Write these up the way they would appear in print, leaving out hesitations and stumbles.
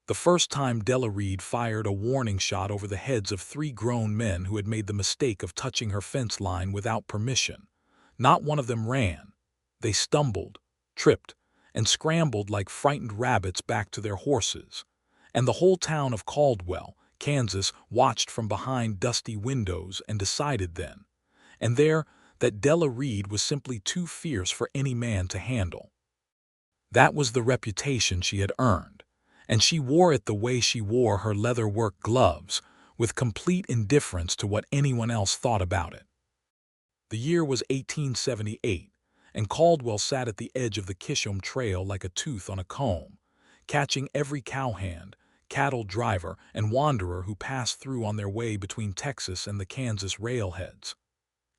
The first time Della fired a warning shot over the heads of three grown men who had made the mistake of touching her fence line without permission. Not one of them ran. They stumbled, tripped, and scrambled like frightened rabbits back to their horses. And the whole town of Caldwell, Kansas, watched from behind dusty windows and decided then and there that Della was simply too fierce for any man to handle. That was the reputation she had earned, and she wore it the way she wore her leather-work gloves, with complete indifference to what anyone else thought about it. The year was 1878, and Caldwell sat at the edge of the Kishom Trail like a tooth on a comb, catching every cowhand, cattle driver, and wanderer who passed through on their way between Texas and the Kansas railheads.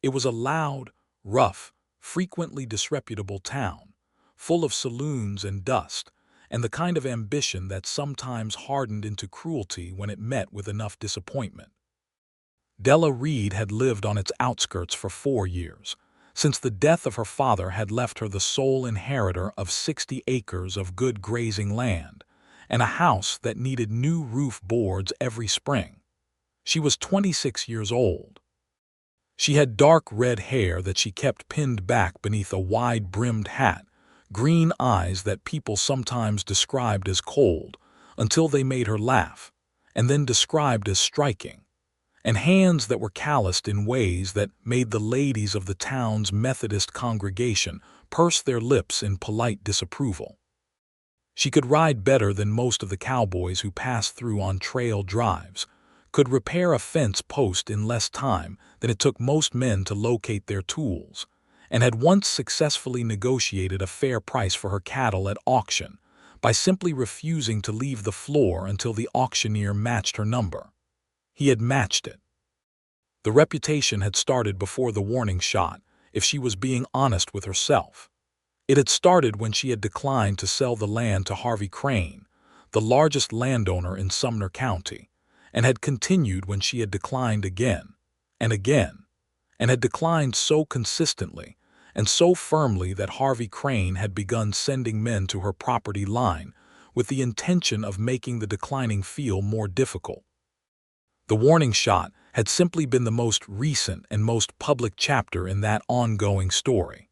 It was a loud, rough, frequently disreputable town, full of saloons and dust, and the kind of ambition that sometimes hardened into cruelty when it met with enough disappointment. Della had lived on its outskirts for 4 years, since the death of her father had left her the sole inheritor of 60 acres of good grazing land and a house that needed new roof boards every spring. She was 26 years old. She had dark red hair that she kept pinned back beneath a wide-brimmed hat, green eyes that people sometimes described as cold until they made her laugh, and then described as striking, and hands that were calloused in ways that made the ladies of the town's Methodist congregation purse their lips in polite disapproval. She could ride better than most of the cowboys who passed through on trail drives, could repair a fence post in less time than it took most men to locate their tools, and had once successfully negotiated a fair price for her cattle at auction by simply refusing to leave the floor until the auctioneer matched her number. He had matched it. The reputation had started before the warning shot, if she was being honest with herself. It had started when she had declined to sell the land to Harvey Crane, the largest landowner in Sumner County, and had continued when she had declined again, and had declined so consistently and so firmly that Harvey Crane had begun sending men to her property line with the intention of making the declining feel more difficult. The warning shot had simply been the most recent and most public chapter in that ongoing story.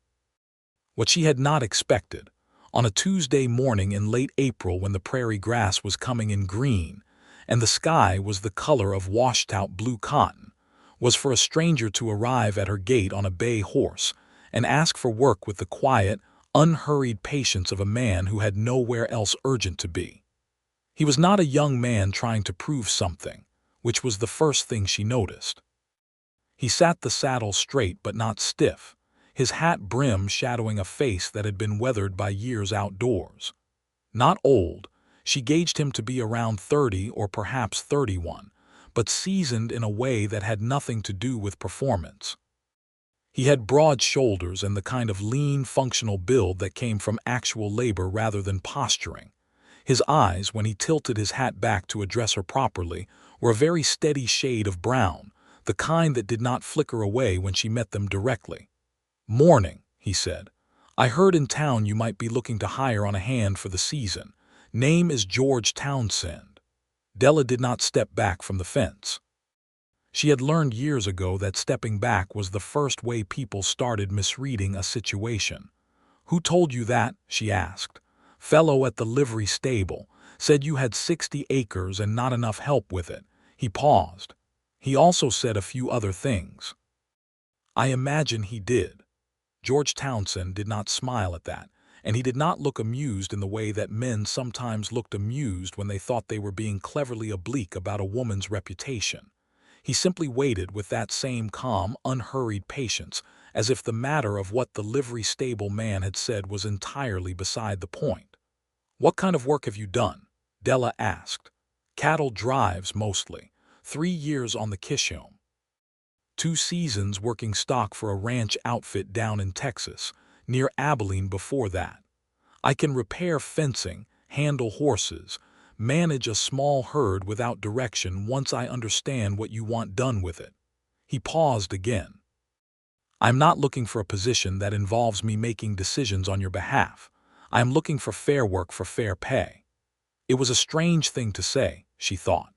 What she had not expected, on a Tuesday morning in late April when the prairie grass was coming in green, and the sky was the color of washed-out blue cotton, was for a stranger to arrive at her gate on a bay horse and ask for work with the quiet, unhurried patience of a man who had nowhere else urgent to be. He was not a young man trying to prove something, which was the first thing she noticed. He sat the saddle straight but not stiff, his hat brim shadowing a face that had been weathered by years outdoors. Not old, she gauged him to be around 30 or perhaps 31, but seasoned in a way that had nothing to do with performance. He had broad shoulders and the kind of lean, functional build that came from actual labor rather than posturing. His eyes, when he tilted his hat back to address her properly, were a very steady shade of brown, the kind that did not flicker away when she met them directly. "Morning," he said. "I heard in town you might be looking to hire on a hand for the season. Name is George Townsend." Della did not step back from the fence. She had learned years ago that stepping back was the first way people started misreading a situation. "Who told you that?" she asked. "Fellow at the livery stable. Said you had 60 acres and not enough help with it." He paused. "He also said a few other things." "I imagine he did." George Townsend did not smile at that, and he did not look amused in the way that men sometimes looked amused when they thought they were being cleverly oblique about a woman's reputation. He simply waited with that same calm, unhurried patience, as if the matter of what the livery stable man had said was entirely beside the point. "What kind of work have you done?" Della asked. "Cattle drives, mostly. 3 years on the Kishom. 2 seasons working stock for a ranch outfit down in Texas, near Abilene before that. I can repair fencing, handle horses, manage a small herd without direction once I understand what you want done with it." He paused again. "I'm not looking for a position that involves me making decisions on your behalf. I am looking for fair work for fair pay." It was a strange thing to say, she thought.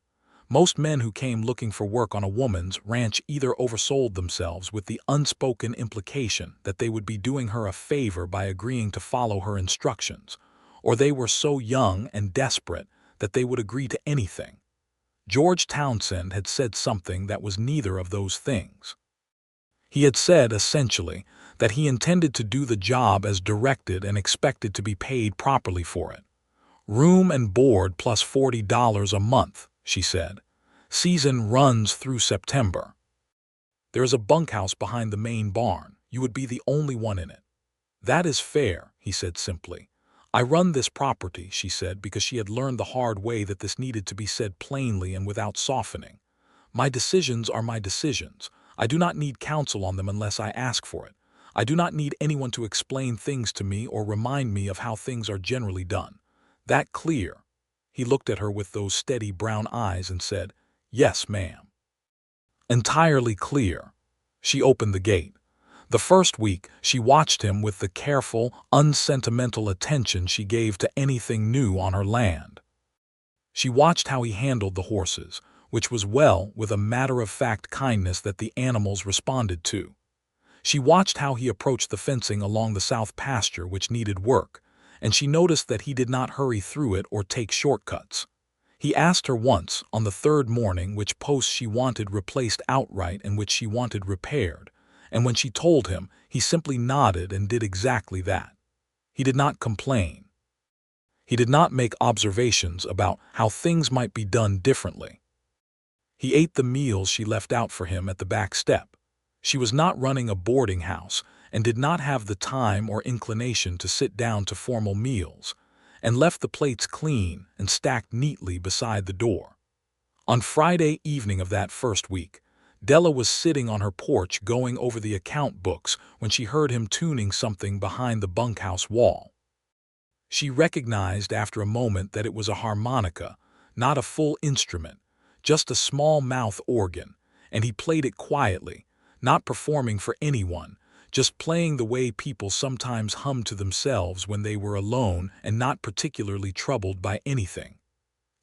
Most men who came looking for work on a woman's ranch either oversold themselves with the unspoken implication that they would be doing her a favor by agreeing to follow her instructions, or they were so young and desperate that they would agree to anything. George Townsend had said something that was neither of those things. He had said, essentially, that he intended to do the job as directed and expected to be paid properly for it. Room and board plus $40 a month, she said. Season runs through September. There is a bunkhouse behind the main barn. You would be the only one in it. That is fair, he said simply. I run this property, she said, because she had learned the hard way that this needed to be said plainly and without softening. My decisions are my decisions. I do not need counsel on them unless I ask for it. I do not need anyone to explain things to me or remind me of how things are generally done. That clear? He looked at her with those steady brown eyes and said, Yes, ma'am. Entirely clear. She opened the gate. The first week, she watched him with the careful, unsentimental attention she gave to anything new on her land. She watched how he handled the horses, which was with a matter-of-fact kindness that the animals responded to. She watched how he approached the fencing along the south pasture which needed work, and she noticed that he did not hurry through it or take shortcuts. He asked her once, on the third morning, which posts she wanted replaced outright and which she wanted repaired, and when she told him, he simply nodded and did exactly that. He did not complain. He did not make observations about how things might be done differently. He ate the meals she left out for him at the back step. She was not running a boarding house and did not have the time or inclination to sit down to formal meals, and left the plates clean and stacked neatly beside the door. On Friday evening of that first week, Della was sitting on her porch going over the account books when she heard him tuning something behind the bunkhouse wall. She recognized after a moment that it was a harmonica, not a full instrument, just a small mouth organ, and he played it quietly, not performing for anyone, just playing the way people sometimes hummed to themselves when they were alone and not particularly troubled by anything.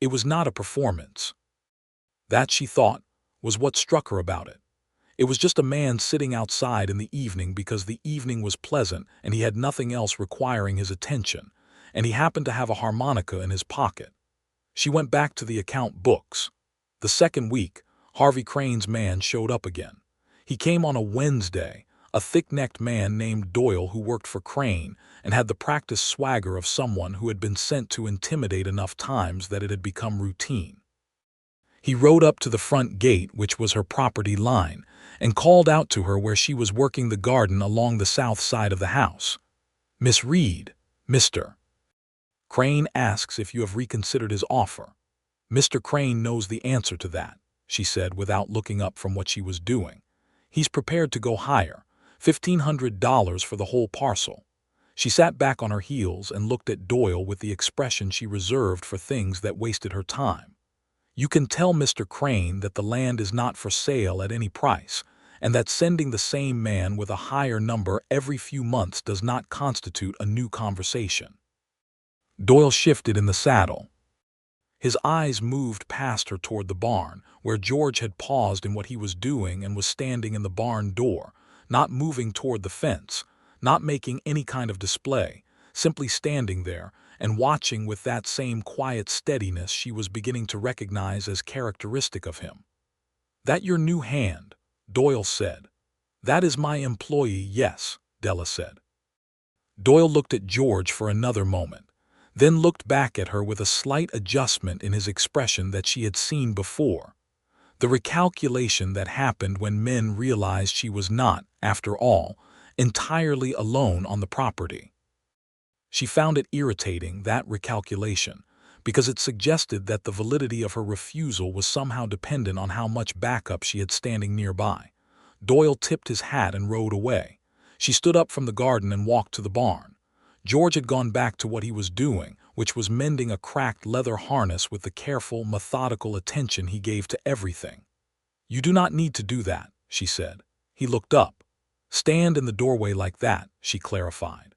It was not a performance. That, she thought, was what struck her about it. It was just a man sitting outside in the evening because the evening was pleasant and he had nothing else requiring his attention, and he happened to have a harmonica in his pocket. She went back to the account books. The second week, Harvey Crane's man showed up again. He came on a Wednesday, a thick-necked man named Doyle who worked for Crane and had the practiced swagger of someone who had been sent to intimidate enough times that it had become routine. He rode up to the front gate, which was her property line, and called out to her where she was working the garden along the south side of the house. Miss Reed, Mr. Crane asks if you have reconsidered his offer. Mr. Crane knows the answer to that, she said without looking up from what she was doing. He's prepared to go higher, $1,500 for the whole parcel. She sat back on her heels and looked at Doyle with the expression she reserved for things that wasted her time. You can tell Mr. Crane that the land is not for sale at any price, and that sending the same man with a higher number every few months does not constitute a new conversation. Doyle shifted in the saddle. His eyes moved past her toward the barn, where George had paused in what he was doing and was standing in the barn door, not moving toward the fence, not making any kind of display, simply standing there and watching with that same quiet steadiness she was beginning to recognize as characteristic of him. That your new hand, Doyle said. That is my employee, yes, Della said. Doyle looked at George for another moment, then looked back at her with a slight adjustment in his expression that she had seen before. The recalculation that happened when men realized she was not, after all, entirely alone on the property. She found it irritating, that recalculation, because it suggested that the validity of her refusal was somehow dependent on how much backup she had standing nearby. Doyle tipped his hat and rode away. She stood up from the garden and walked to the barn. George had gone back to what he was doing, which was mending a cracked leather harness with the careful, methodical attention he gave to everything. You do not need to do that, she said. He looked up. Stand in the doorway like that, she clarified.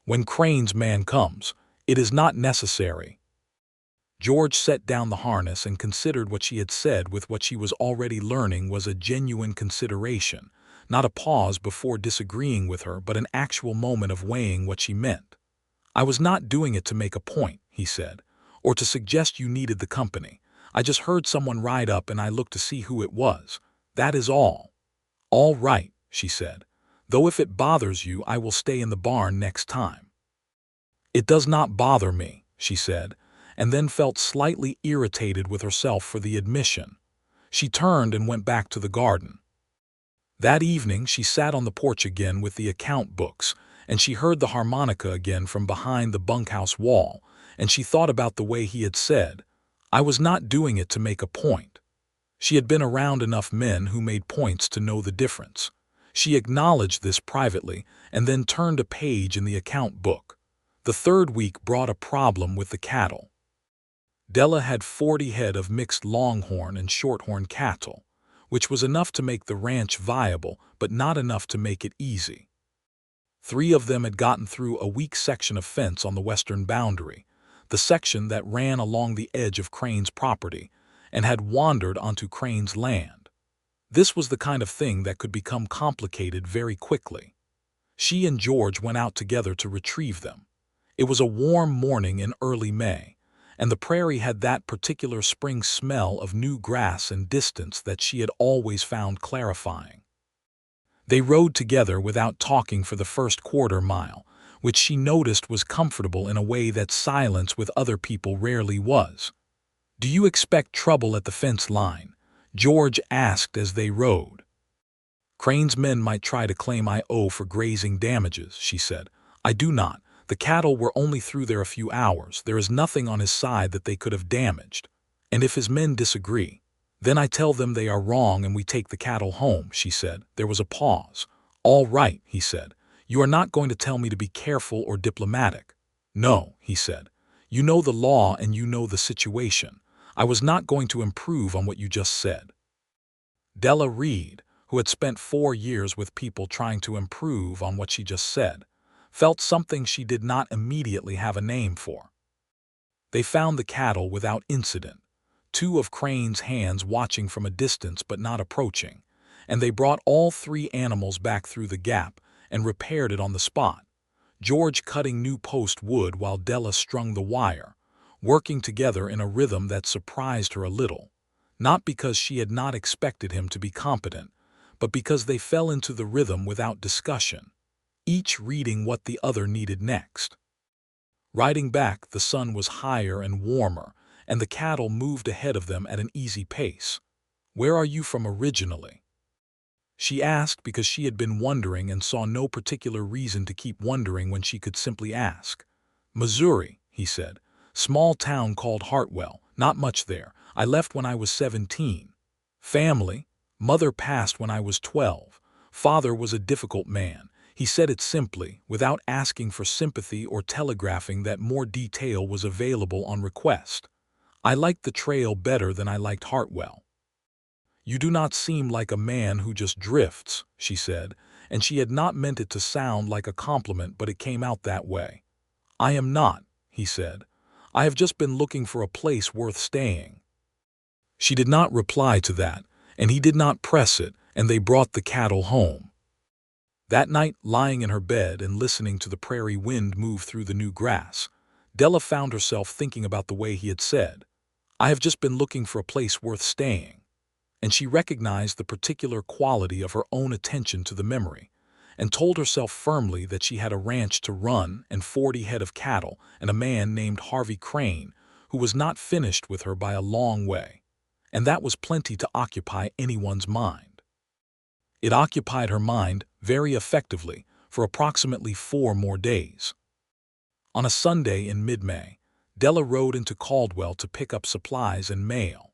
When Crane's man comes, it is not necessary. George set down the harness and considered what she had said with what she was already learning was a genuine consideration, not a pause before disagreeing with her, but an actual moment of weighing what she meant. "I was not doing it to make a point," he said, "or to suggest you needed the company. I just heard someone ride up and I looked to see who it was. That is all." "All right," she said, "though if it bothers you, I will stay in the barn next time." "It does not bother me," she said, and then felt slightly irritated with herself for the admission. She turned and went back to the garden. That evening she sat on the porch again with the account books, and she heard the harmonica again from behind the bunkhouse wall, and she thought about the way he had said, "I was not doing it to make a point." She had been around enough men who made points to know the difference. She acknowledged this privately and then turned a page in the account book. The third week brought a problem with the cattle. Della had 40 head of mixed longhorn and shorthorn cattle, which was enough to make the ranch viable, but not enough to make it easy. 3 of them had gotten through a weak section of fence on the western boundary, the section that ran along the edge of Crane's property, and had wandered onto Crane's land. This was the kind of thing that could become complicated very quickly. She and George went out together to retrieve them. It was a warm morning in early May, and the prairie had that particular spring smell of new grass and distance that she had always found clarifying. They rode together without talking for the first quarter mile, which she noticed was comfortable in a way that silence with other people rarely was. "Do you expect trouble at the fence line?" George asked as they rode. "Crane's men might try to claim I owe for grazing damages," she said. "I do not. The cattle were only through there a few hours. There is nothing on his side that they could have damaged. And if his men disagree, then I tell them they are wrong and we take the cattle home," she said. There was a pause. "All right," he said. "You are not going to tell me to be careful or diplomatic." "No," he said. "You know the law and you know the situation. I was not going to improve on what you just said." Della Reed, who had spent 4 years with people trying to improve on what she just said, felt something she did not immediately have a name for. They found the cattle without incident, 2 of Crane's hands watching from a distance but not approaching, and they brought all 3 animals back through the gap and repaired it on the spot, George cutting new post wood while Della strung the wire, working together in a rhythm that surprised her a little, not because she had not expected him to be competent, but because they fell into the rhythm without discussion, each reading what the other needed next. Riding back, the sun was higher and warmer, and the cattle moved ahead of them at an easy pace. "Where are you from originally?" she asked because she had been wondering and saw no particular reason to keep wondering when she could simply ask. "Missouri," he said. "Small town called Hartwell. Not much there. I left when I was 17. Family. Mother passed when I was 12. Father was a difficult man." He said it simply, without asking for sympathy or telegraphing that more detail was available on request. "I liked the trail better than I liked Hartwell." "You do not seem like a man who just drifts," she said, and she had not meant it to sound like a compliment, but it came out that way. "I am not," he said. "I have just been looking for a place worth staying." She did not reply to that, and he did not press it, and they brought the cattle home. That night, lying in her bed and listening to the prairie wind move through the new grass, Della found herself thinking about the way he had said, "I have just been looking for a place worth staying," and she recognized the particular quality of her own attention to the memory, and told herself firmly that she had a ranch to run and 40 head of cattle and a man named Harvey Crane who was not finished with her by a long way, and that was plenty to occupy anyone's mind. It occupied her mind very effectively for approximately 4 more days. On a Sunday in mid-May, Della rode into Caldwell to pick up supplies and mail.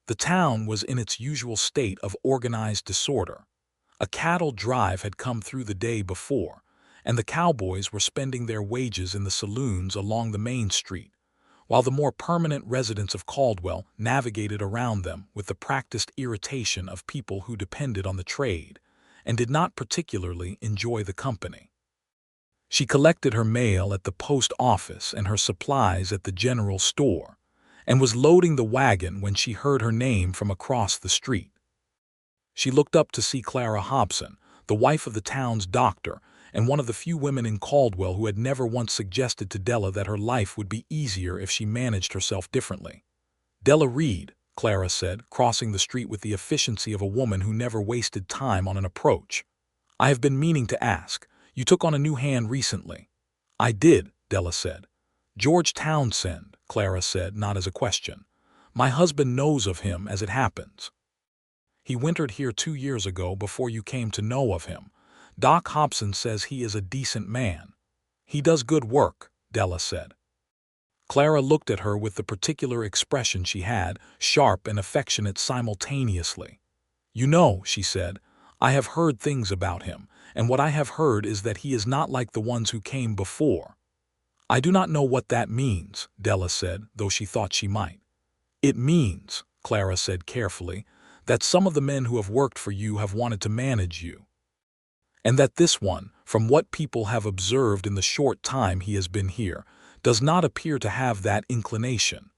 The town was in its usual state of organized disorder. A cattle drive had come through the day before, and the cowboys were spending their wages in the saloons along the main street, while the more permanent residents of Caldwell navigated around them with the practiced irritation of people who depended on the trade and did not particularly enjoy the company. She collected her mail at the post office and her supplies at the general store, and was loading the wagon when she heard her name from across the street. She looked up to see Clara Hobson, the wife of the town's doctor, and one of the few women in Caldwell who had never once suggested to Della that her life would be easier if she managed herself differently. "Della Reed," Clara said, crossing the street with the efficiency of a woman who never wasted time on an approach. "I have been meaning to ask. You took on a new hand recently." "I did," Della said. "George Townsend," Clara said, not as a question. "My husband knows of him as it happens. He wintered here 2 years ago before you came to know of him. Doc Hobson says he is a decent man." "He does good work," Della said. Clara looked at her with the particular expression she had, sharp and affectionate simultaneously. "You know," she said, "I have heard things about him, and what I have heard is that he is not like the ones who came before." "I do not know what that means," Della said, though she thought she might. "It means," Clara said carefully, "that some of the men who have worked for you have wanted to manage you. And that this one, from what people have observed in the short time he has been here, does not appear to have that inclination.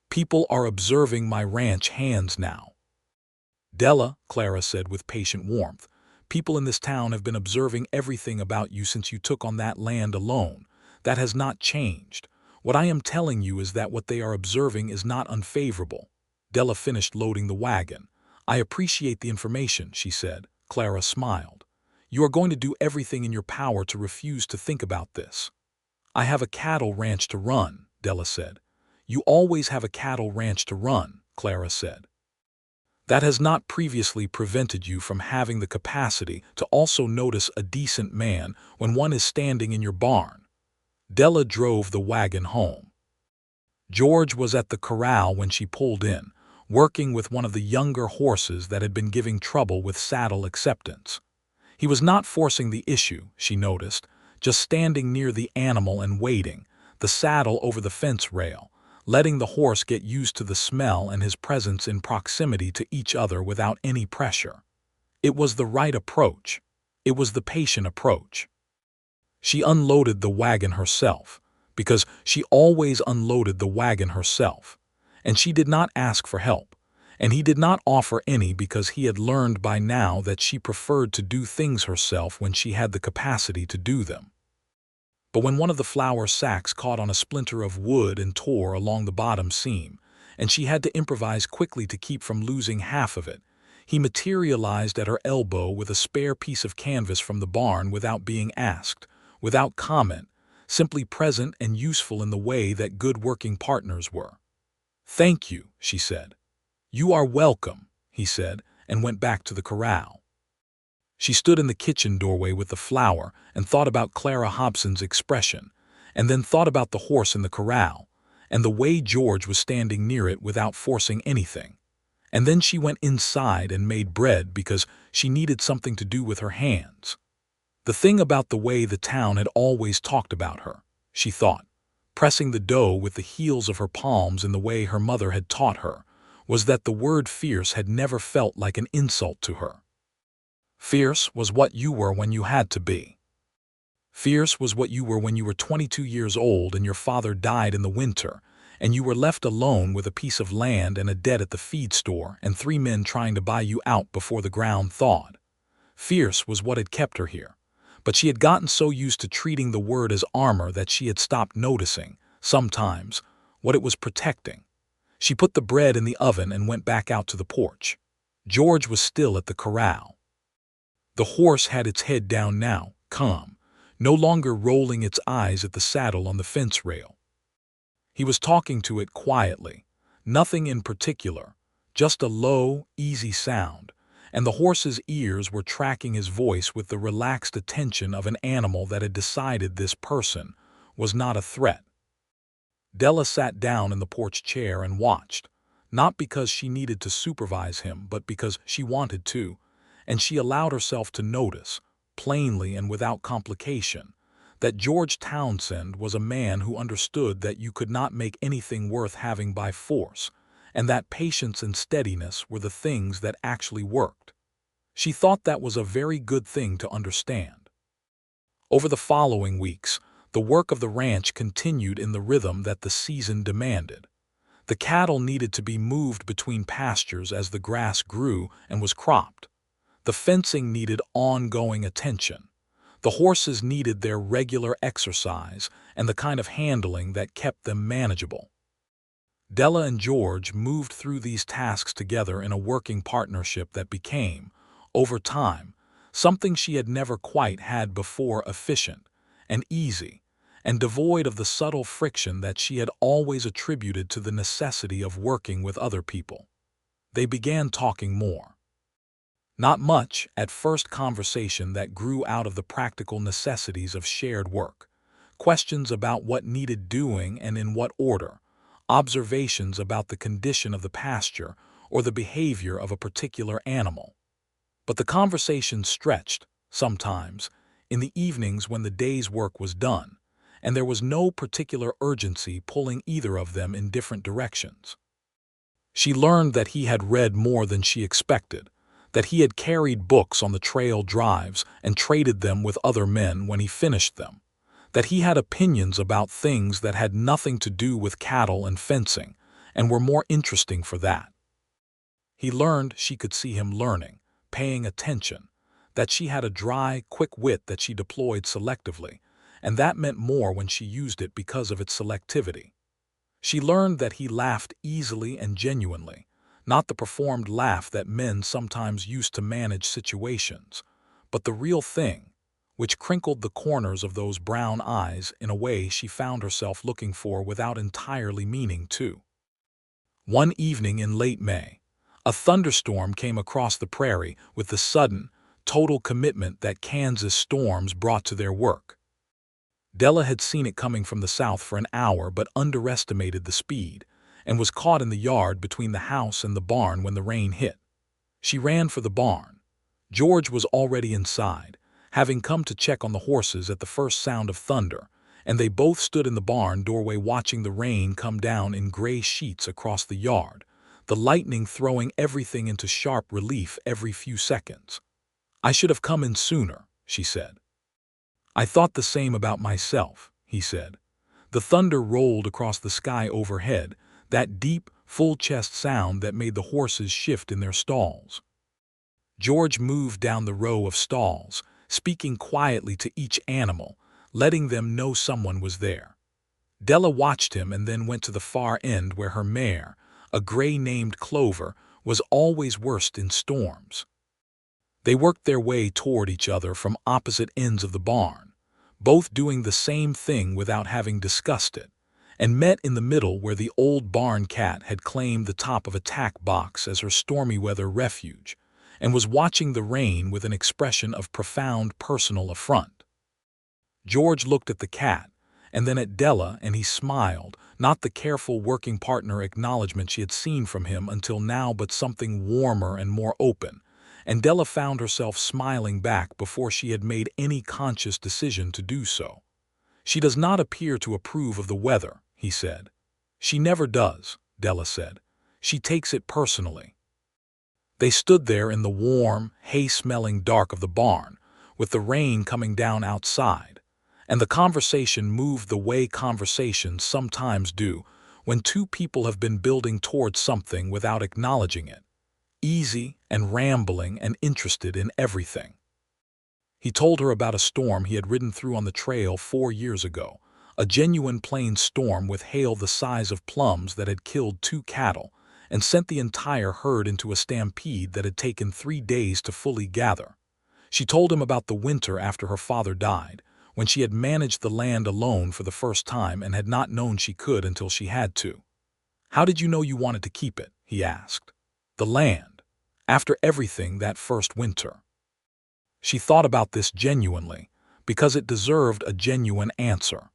People are observing my ranch hands now." "Della," Clara said with patient warmth, "people in this town have been observing everything about you since you took on that land alone. That has not changed. What I am telling you is that what they are observing is not unfavorable." Della finished loading the wagon. "I appreciate the information," she said. Clara smiled. "You are going to do everything in your power to refuse to think about this." "I have a cattle ranch to run," Della said. "You always have a cattle ranch to run," Clara said. "That has not previously prevented you from having the capacity to also notice a decent man when one is standing in your barn." Della drove the wagon home. George was at the corral when she pulled in, working with one of the younger horses that had been giving trouble with saddle acceptance. He was not forcing the issue, she noticed, just standing near the animal and waiting, the saddle over the fence rail, letting the horse get used to the smell and his presence in proximity to each other without any pressure. It was the right approach. It was the patient approach. She unloaded the wagon herself, because she always unloaded the wagon herself, and she did not ask for help, and he did not offer any because he had learned by now that she preferred to do things herself when she had the capacity to do them. But when one of the flour sacks caught on a splinter of wood and tore along the bottom seam, and she had to improvise quickly to keep from losing half of it, he materialized at her elbow with a spare piece of canvas from the barn without being asked, without comment, simply present and useful in the way that good working partners were. "Thank you," she said. "You are welcome," he said, and went back to the corral. She stood in the kitchen doorway with the flour and thought about Clara Hobson's expression, and then thought about the horse in the corral, and the way George was standing near it without forcing anything. And then she went inside and made bread because she needed something to do with her hands. The thing about the way the town had always talked about her, she thought, pressing the dough with the heels of her palms in the way her mother had taught her, was that the word fierce had never felt like an insult to her. Fierce was what you were when you had to be. Fierce was what you were when you were 22 years old and your father died in the winter, and you were left alone with a piece of land and a debt at the feed store and 3 men trying to buy you out before the ground thawed. Fierce was what had kept her here, but she had gotten so used to treating the word as armor that she had stopped noticing, sometimes, what it was protecting. She put the bread in the oven and went back out to the porch. George was still at the corral. The horse had its head down now, calm, no longer rolling its eyes at the saddle on the fence rail. He was talking to it quietly, nothing in particular, just a low, easy sound, and the horse's ears were tracking his voice with the relaxed attention of an animal that had decided this person was not a threat. Della sat down in the porch chair and watched, not because she needed to supervise him, but because she wanted to, and she allowed herself to notice, plainly and without complication, that George Townsend was a man who understood that you could not make anything worth having by force, and that patience and steadiness were the things that actually worked. She thought that was a very good thing to understand. Over the following weeks, the work of the ranch continued in the rhythm that the season demanded. The cattle needed to be moved between pastures as the grass grew and was cropped. The fencing needed ongoing attention. The horses needed their regular exercise and the kind of handling that kept them manageable. Della and George moved through these tasks together in a working partnership that became, over time, something she had never quite had before: efficient and easy, and devoid of the subtle friction that she had always attributed to the necessity of working with other people. They began talking more. Not much at first, conversation that grew out of the practical necessities of shared work, questions about what needed doing and in what order, observations about the condition of the pasture or the behavior of a particular animal. But the conversation stretched, sometimes, in the evenings when the day's work was done, and there was no particular urgency pulling either of them in different directions. She learned that he had read more than she expected, that he had carried books on the trail drives and traded them with other men when he finished them, that he had opinions about things that had nothing to do with cattle and fencing and were more interesting for that. He learned she could see him learning, paying attention, that she had a dry, quick wit that she deployed selectively, and that meant more when she used it because of its selectivity. She learned that he laughed easily and genuinely, not the performed laugh that men sometimes use to manage situations, but the real thing, which crinkled the corners of those brown eyes in a way she found herself looking for without entirely meaning to. One evening in late May, a thunderstorm came across the prairie with the sudden, total commitment that Kansas storms brought to their work. Della had seen it coming from the south for an hour but underestimated the speed, and was caught in the yard between the house and the barn when the rain hit. She ran for the barn. George was already inside, having come to check on the horses at the first sound of thunder, and they both stood in the barn doorway watching the rain come down in gray sheets across the yard, the lightning throwing everything into sharp relief every few seconds. "I should have come in sooner," she said. "I thought the same about myself," he said. The thunder rolled across the sky overhead, that deep, full-chest sound that made the horses shift in their stalls. George moved down the row of stalls, speaking quietly to each animal, letting them know someone was there. Della watched him and then went to the far end where her mare, a gray named Clover, was always worst in storms. They worked their way toward each other from opposite ends of the barn, both doing the same thing without having discussed it, and met in the middle where the old barn cat had claimed the top of a tack box as her stormy weather refuge, and was watching the rain with an expression of profound personal affront. George looked at the cat, and then at Della, and he smiled, not the careful working partner acknowledgement she had seen from him until now, but something warmer and more open, and Della found herself smiling back before she had made any conscious decision to do so. "She does not appear to approve of the weather," he said. "She never does," Della said. "She takes it personally." They stood there in the warm, hay-smelling dark of the barn, with the rain coming down outside, and the conversation moved the way conversations sometimes do when two people have been building towards something without acknowledging it, easy and rambling and interested in everything. He told her about a storm he had ridden through on the trail 4 years ago, a genuine plain storm with hail the size of plums that had killed 2 cattle and sent the entire herd into a stampede that had taken 3 days to fully gather. She told him about the winter after her father died, when she had managed the land alone for the first time and had not known she could until she had to. "How did you know you wanted to keep it?" he asked. "The land. After everything that first winter." She thought about this genuinely, because it deserved a genuine answer.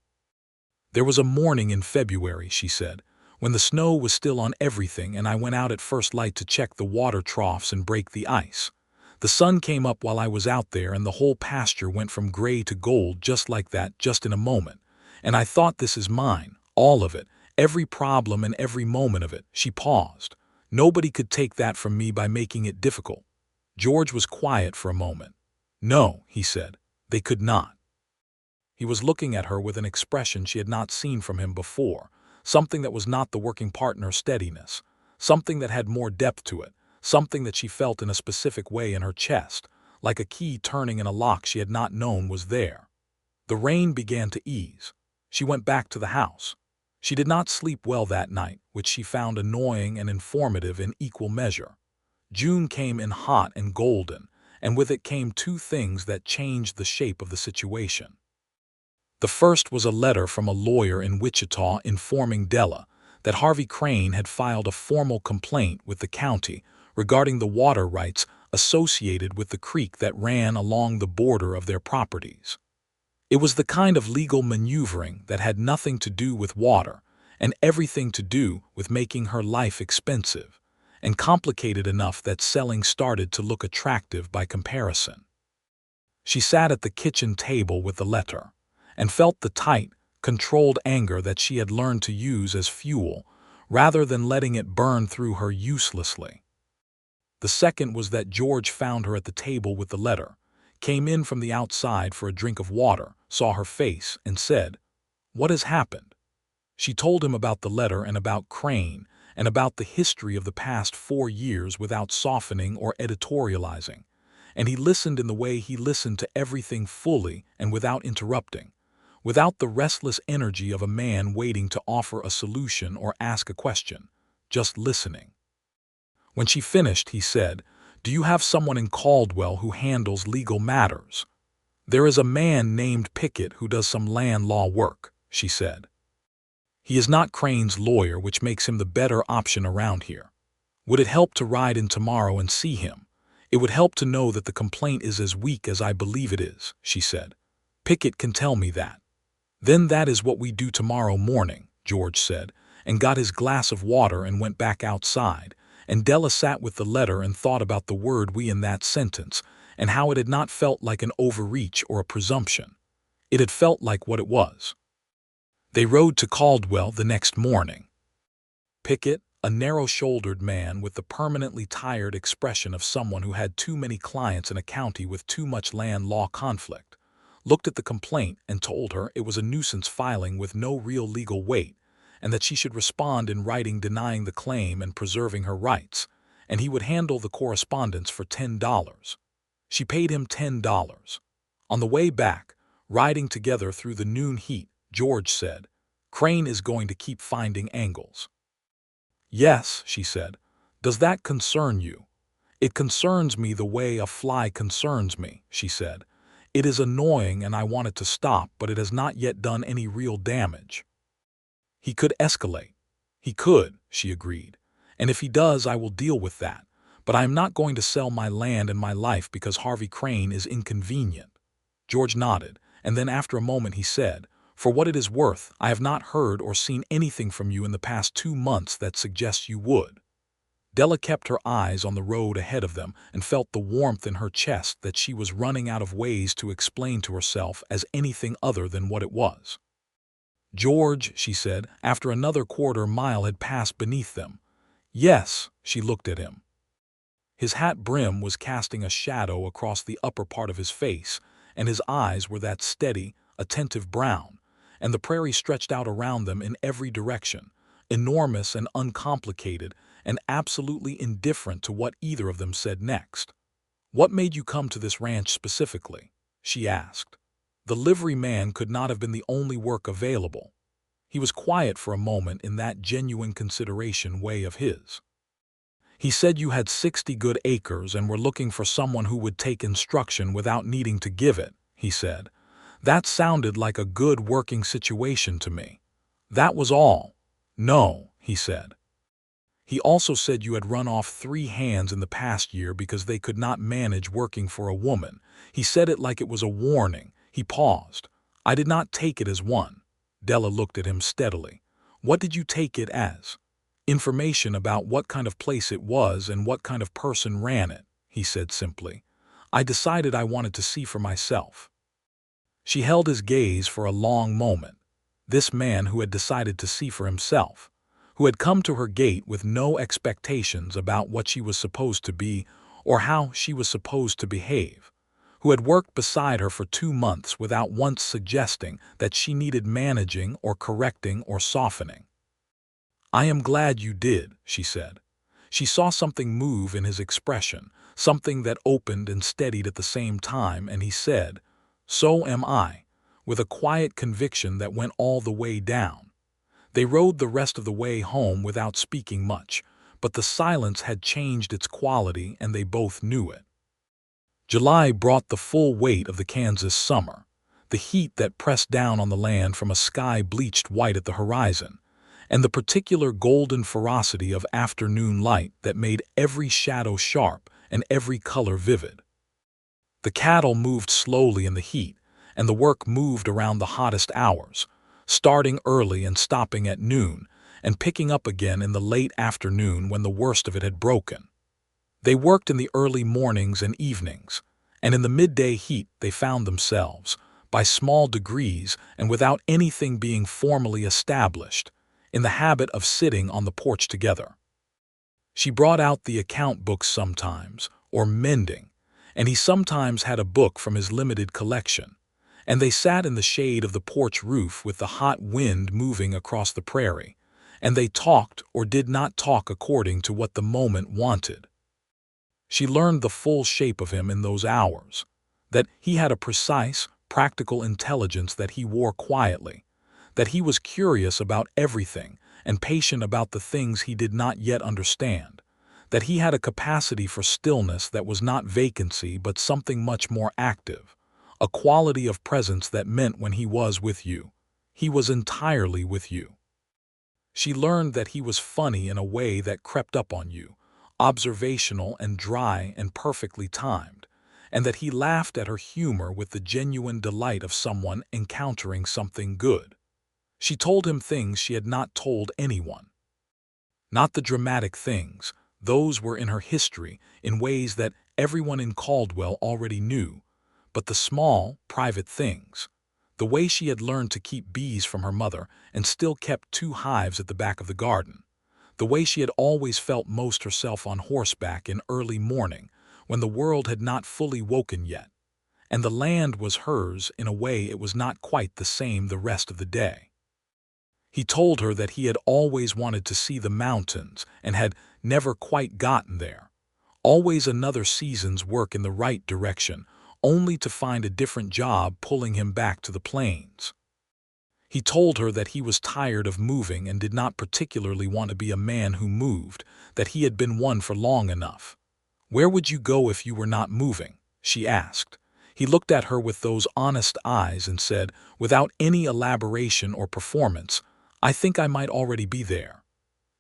"There was a morning in February," she said, "when the snow was still on everything, and I went out at first light to check the water troughs and break the ice. The sun came up while I was out there, and the whole pasture went from gray to gold just like that, just in a moment. And I thought, this is mine, all of it, every problem and every moment of it." She paused. "Nobody could take that from me by making it difficult." George was quiet for a moment. "No," he said, "they could not." He was looking at her with an expression she had not seen from him before, something that was not the working partner steadiness, something that had more depth to it, something that she felt in a specific way in her chest, like a key turning in a lock she had not known was there. The rain began to ease. She went back to the house. She did not sleep well that night, which she found annoying and informative in equal measure. June came in hot and golden, and with it came two things that changed the shape of the situation. The first was a letter from a lawyer in Wichita informing Della that Harvey Crane had filed a formal complaint with the county regarding the water rights associated with the creek that ran along the border of their properties. It was the kind of legal maneuvering that had nothing to do with water and everything to do with making her life expensive, and complicated enough that selling started to look attractive by comparison. She sat at the kitchen table with the letter and felt the tight, controlled anger that she had learned to use as fuel rather than letting it burn through her uselessly. The second was that George found her at the table with the letter, came in from the outside for a drink of water, saw her face, and said, "What has happened?" She told him about the letter and about Crane and about the history of the past 4 years without softening or editorializing, and he listened in the way he listened to everything fully and without interrupting, without the restless energy of a man waiting to offer a solution or ask a question, just listening. When she finished, he said, "Do you have someone in Caldwell who handles legal matters?" "There is a man named Pickett who does some land law work," she said. "He is not Crane's lawyer, which makes him the better option around here. Would it help to ride in tomorrow and see him? It would help to know that the complaint is as weak as I believe it is," she said. "Pickett can tell me that." "Then that is what we do tomorrow morning," George said, and got his glass of water and went back outside, and Della sat with the letter and thought about the word "we" in that sentence and how it had not felt like an overreach or a presumption. It had felt like what it was. They rode to Caldwell the next morning. Pickett, a narrow-shouldered man with the permanently tired expression of someone who had too many clients in a county with too much land law conflict, looked at the complaint and told her it was a nuisance filing with no real legal weight, and that she should respond in writing denying the claim and preserving her rights, and he would handle the correspondence for $10. She paid him $10. On the way back, riding together through the noon heat, George said, "Crane is going to keep finding angles." "Yes," she said. "Does that concern you?" "It concerns me the way a fly concerns me," she said. "It is annoying and I want it to stop, but it has not yet done any real damage." "He could escalate." "He could," she agreed. "And if he does, I will deal with that. But I am not going to sell my land and my life because Harvey Crane is inconvenient." George nodded, and then after a moment he said, "For what it is worth, I have not heard or seen anything from you in the past 2 months that suggests you would." Della kept her eyes on the road ahead of them and felt the warmth in her chest that she was running out of ways to explain to herself as anything other than what it was. "George," she said, after another quarter-mile had passed beneath them. "Yes," she looked at him. His hat brim was casting a shadow across the upper part of his face, and his eyes were that steady, attentive brown, and the prairie stretched out around them in every direction, enormous and uncomplicated, and absolutely indifferent to what either of them said next. "What made you come to this ranch specifically?" she asked. The livery man could not have been the only work available. He was quiet for a moment in that genuine consideration way of his. "He said you had 60 good acres and were looking for someone who would take instruction without needing to give it," he said. "That sounded like a good working situation to me. That was all." "No," he said. "He also said you had run off 3 hands in the past year because they could not manage working for a woman. He said it like it was a warning." He paused. "I did not take it as one." Della looked at him steadily. "What did you take it as?" "Information about what kind of place it was and what kind of person ran it," he said simply. "I decided I wanted to see for myself." She held his gaze for a long moment. This man who had decided to see for himself, who had come to her gate with no expectations about what she was supposed to be or how she was supposed to behave, who had worked beside her for 2 months without once suggesting that she needed managing or correcting or softening. "I am glad you did," she said. She saw something move in his expression, something that opened and steadied at the same time, and he said, "So am I," with a quiet conviction that went all the way down. They rode the rest of the way home without speaking much, but the silence had changed its quality and they both knew it. July brought the full weight of the Kansas summer, the heat that pressed down on the land from a sky bleached white at the horizon, and the particular golden ferocity of afternoon light that made every shadow sharp and every color vivid. The cattle moved slowly in the heat, and the work moved around the hottest hours, starting early and stopping at noon, and picking up again in the late afternoon when the worst of it had broken. They worked in the early mornings and evenings, and in the midday heat they found themselves, by small degrees and without anything being formally established, in the habit of sitting on the porch together. She brought out the account books sometimes, or mending, and he sometimes had a book from his limited collection, and they sat in the shade of the porch roof with the hot wind moving across the prairie, and they talked or did not talk according to what the moment wanted. She learned the full shape of him in those hours, that he had a precise, practical intelligence that he wore quietly, that he was curious about everything and patient about the things he did not yet understand, that he had a capacity for stillness that was not vacancy but something much more active, a quality of presence that meant when he was with you, he was entirely with you. She learned that he was funny in a way that crept up on you, observational and dry and perfectly timed, and that he laughed at her humor with the genuine delight of someone encountering something good. She told him things she had not told anyone. Not the dramatic things, those were in her history in ways that everyone in Caldwell already knew, but the small, private things. The way she had learned to keep bees from her mother and still kept 2 hives at the back of the garden. The way she had always felt most herself on horseback in early morning when the world had not fully woken yet, and the land was hers in a way it was not quite the same the rest of the day. He told her that he had always wanted to see the mountains and had never quite gotten there. Always another season's work in the right direction, only to find a different job pulling him back to the plains. He told her that he was tired of moving and did not particularly want to be a man who moved, that he had been one for long enough. "Where would you go if you were not moving?" she asked. He looked at her with those honest eyes and said, without any elaboration or performance, "I think I might already be there."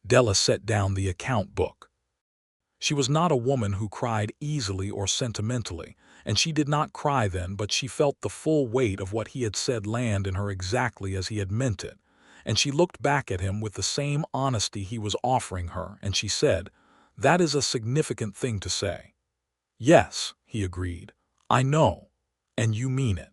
Della set down the account book. She was not a woman who cried easily or sentimentally, and she did not cry then, but she felt the full weight of what he had said land in her exactly as he had meant it, and she looked back at him with the same honesty he was offering her, and she said, "That is a significant thing to say." "Yes," he agreed, "I know, and you mean it."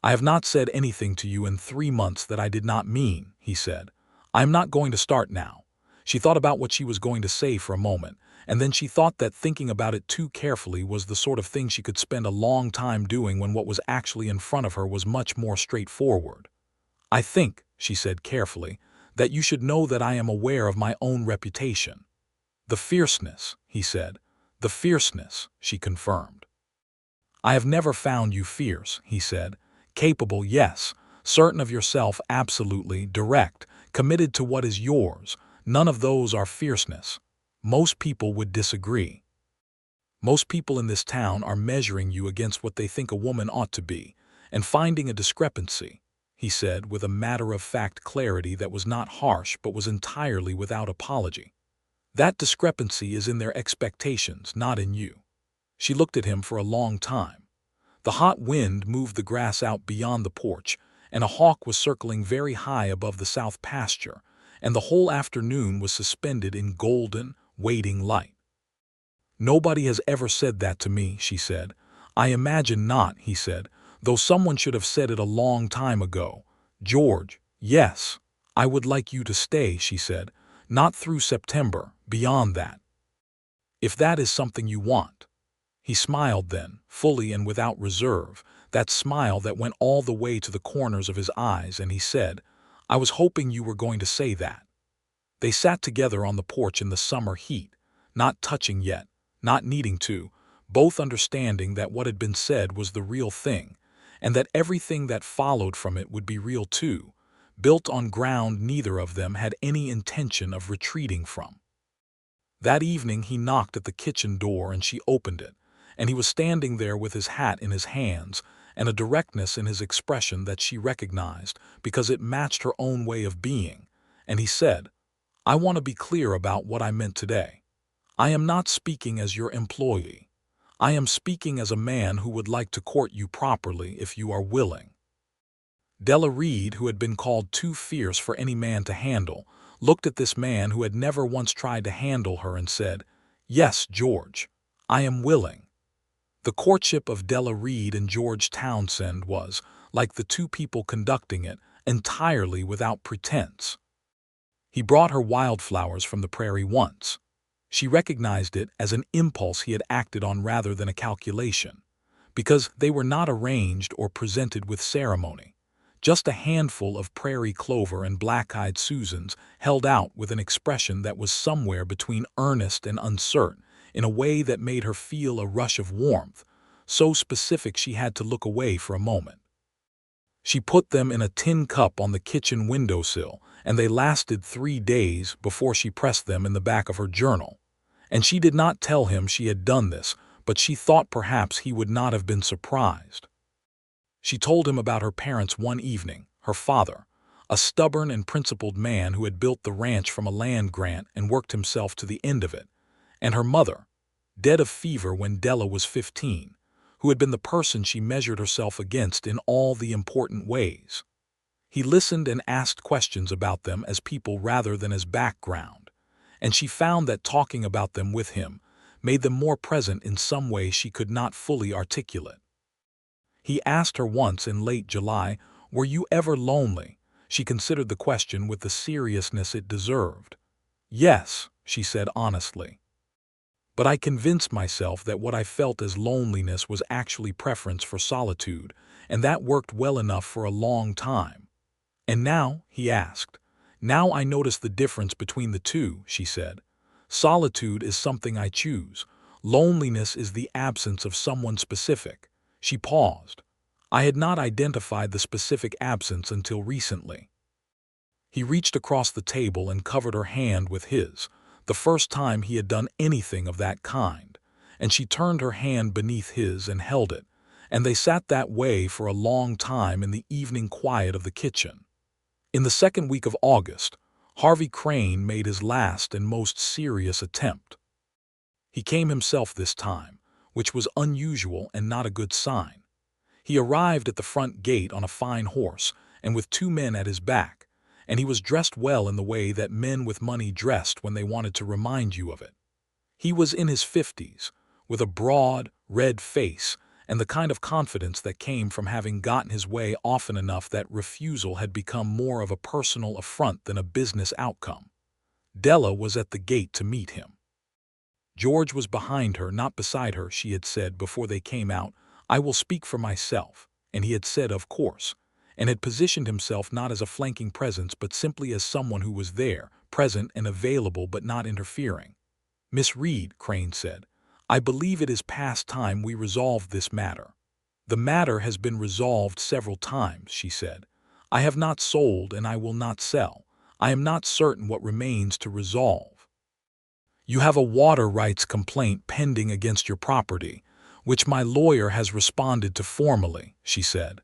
"I have not said anything to you in 3 months that I did not mean," he said. "I am not going to start now." She thought about what she was going to say for a moment, and then she thought that thinking about it too carefully was the sort of thing she could spend a long time doing when what was actually in front of her was much more straightforward. "I think," she said carefully, "that you should know that I am aware of my own reputation." "The fierceness," he said. "The fierceness," she confirmed. "I have never found you fierce," he said. "Capable, yes. Certain of yourself, absolutely, direct, committed to what is yours. None of those are fierceness. Most people would disagree. Most people in this town are measuring you against what they think a woman ought to be, and finding a discrepancy," he said with a matter-of-fact clarity that was not harsh but was entirely without apology. "That discrepancy is in their expectations, not in you." She looked at him for a long time. The hot wind moved the grass out beyond the porch, and a hawk was circling very high above the south pasture, and the whole afternoon was suspended in golden, waiting light. "Nobody has ever said that to me," she said. "I imagine not," he said, "though someone should have said it a long time ago. George, yes, I would like you to stay," she said, "not through September, beyond that. If that is something you want." He smiled then, fully and without reserve, that smile that went all the way to the corners of his eyes, and he said, "I was hoping you were going to say that." They sat together on the porch in the summer heat, not touching yet, not needing to, both understanding that what had been said was the real thing, and that everything that followed from it would be real too, built on ground neither of them had any intention of retreating from. That evening he knocked at the kitchen door and she opened it, and he was standing there with his hat in his hands and a directness in his expression that she recognized because it matched her own way of being, and he said, "I want to be clear about what I meant today. I am not speaking as your employee. I am speaking as a man who would like to court you properly if you are willing." Della Reed, who had been called too fierce for any man to handle, looked at this man who had never once tried to handle her and said, "Yes, George, I am willing." The courtship of Della Reed and George Townsend was, like the two people conducting it, entirely without pretense. He brought her wildflowers from the prairie once. She recognized it as an impulse he had acted on rather than a calculation, because they were not arranged or presented with ceremony. Just a handful of prairie clover and black-eyed Susans held out with an expression that was somewhere between earnest and uncertain, in a way that made her feel a rush of warmth, so specific she had to look away for a moment. She put them in a tin cup on the kitchen windowsill, and they lasted 3 days before she pressed them in the back of her journal. And she did not tell him she had done this, but she thought perhaps he would not have been surprised. She told him about her parents one evening, her father, a stubborn and principled man who had built the ranch from a land grant and worked himself to the end of it, and her mother, dead of fever when Della was 15, who had been the person she measured herself against in all the important ways. He listened and asked questions about them as people rather than as background, and she found that talking about them with him made them more present in some way she could not fully articulate. He asked her once in late July, "Were you ever lonely?" She considered the question with the seriousness it deserved. "Yes," she said honestly. "But I convinced myself that what I felt as loneliness was actually preference for solitude, and that worked well enough for a long time." "And now?" he asked. "Now I notice the difference between the two," she said. "Solitude is something I choose. Loneliness is the absence of someone specific." She paused. "I had not identified the specific absence until recently." He reached across the table and covered her hand with his, the first time he had done anything of that kind, and she turned her hand beneath his and held it, and they sat that way for a long time in the evening quiet of the kitchen. In the second week of August, Harvey Crane made his last and most serious attempt. He came himself this time, which was unusual and not a good sign. He arrived at the front gate on a fine horse and with 2 men at his back, and he was dressed well in the way that men with money dressed when they wanted to remind you of it. He was in his 50s, with a broad, red face and the kind of confidence that came from having gotten his way often enough that refusal had become more of a personal affront than a business outcome. Della was at the gate to meet him. George was behind her, not beside her, she had said before they came out. "I will speak for myself," and he had said, "Of course," and had positioned himself not as a flanking presence but simply as someone who was there, present and available but not interfering. "Miss Reed," Crane said, "I believe it is past time we resolved this matter." "The matter has been resolved several times," she said. "I have not sold and I will not sell. I am not certain what remains to resolve." "You have a water rights complaint pending against your property, which my lawyer has responded to formally," she said.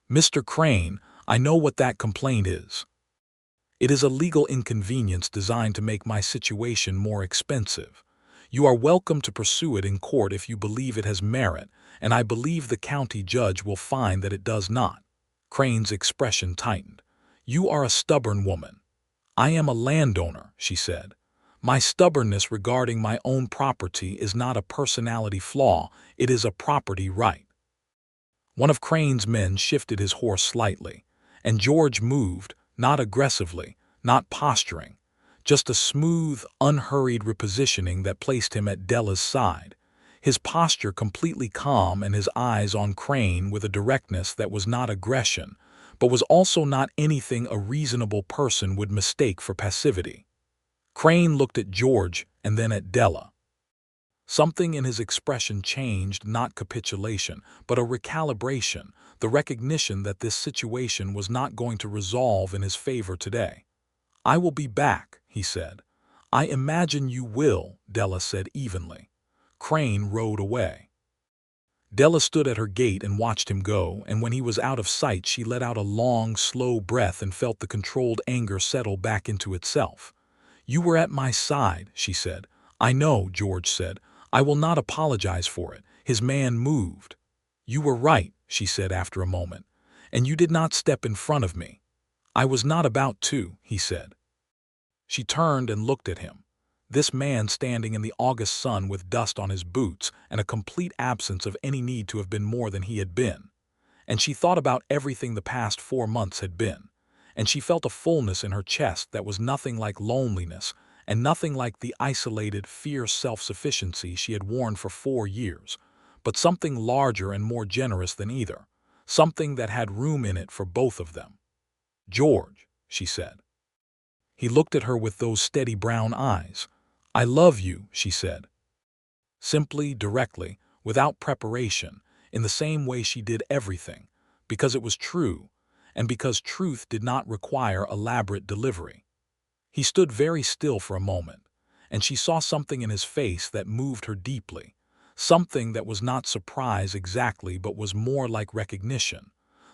"Mr. Crane, I know what that complaint is. It is a legal inconvenience designed to make my situation more expensive. You are welcome to pursue it in court if you believe it has merit, and I believe the county judge will find that it does not." Crane's expression tightened. "You are a stubborn woman." "I am a landowner," she said. "My stubbornness regarding my own property is not a personality flaw, it is a property right." One of Crane's men shifted his horse slightly, and George moved, not aggressively, not posturing, just a smooth, unhurried repositioning that placed him at Della's side, his posture completely calm and his eyes on Crane with a directness that was not aggression, but was also not anything a reasonable person would mistake for passivity. Crane looked at George and then at Della. Something in his expression changed, not capitulation, but a recalibration, the recognition that this situation was not going to resolve in his favor today. "I will be back," he said. "I imagine you will," Della said evenly. Crane rode away. Della stood at her gate and watched him go, and when he was out of sight she let out a long, slow breath and felt the controlled anger settle back into itself. "You were at my side," she said. "I know," George said. "I will not apologize for it." His man moved. "You were right," she said after a moment. "And you did not step in front of me." "I was not about to," he said. She turned and looked at him. This man standing in the August sun with dust on his boots and a complete absence of any need to have been more than he had been. And she thought about everything the past 4 months had been. And she felt a fullness in her chest that was nothing like loneliness and nothing like the isolated, fierce self-sufficiency she had worn for 4 years, but something larger and more generous than either, something that had room in it for both of them. "George," she said. He looked at her with those steady brown eyes. "I love you," she said. Simply, directly, without preparation, in the same way she did everything, because it was true, and because truth did not require elaborate delivery. He stood very still for a moment, and she saw something in his face that moved her deeply, something that was not surprise exactly but was more like recognition,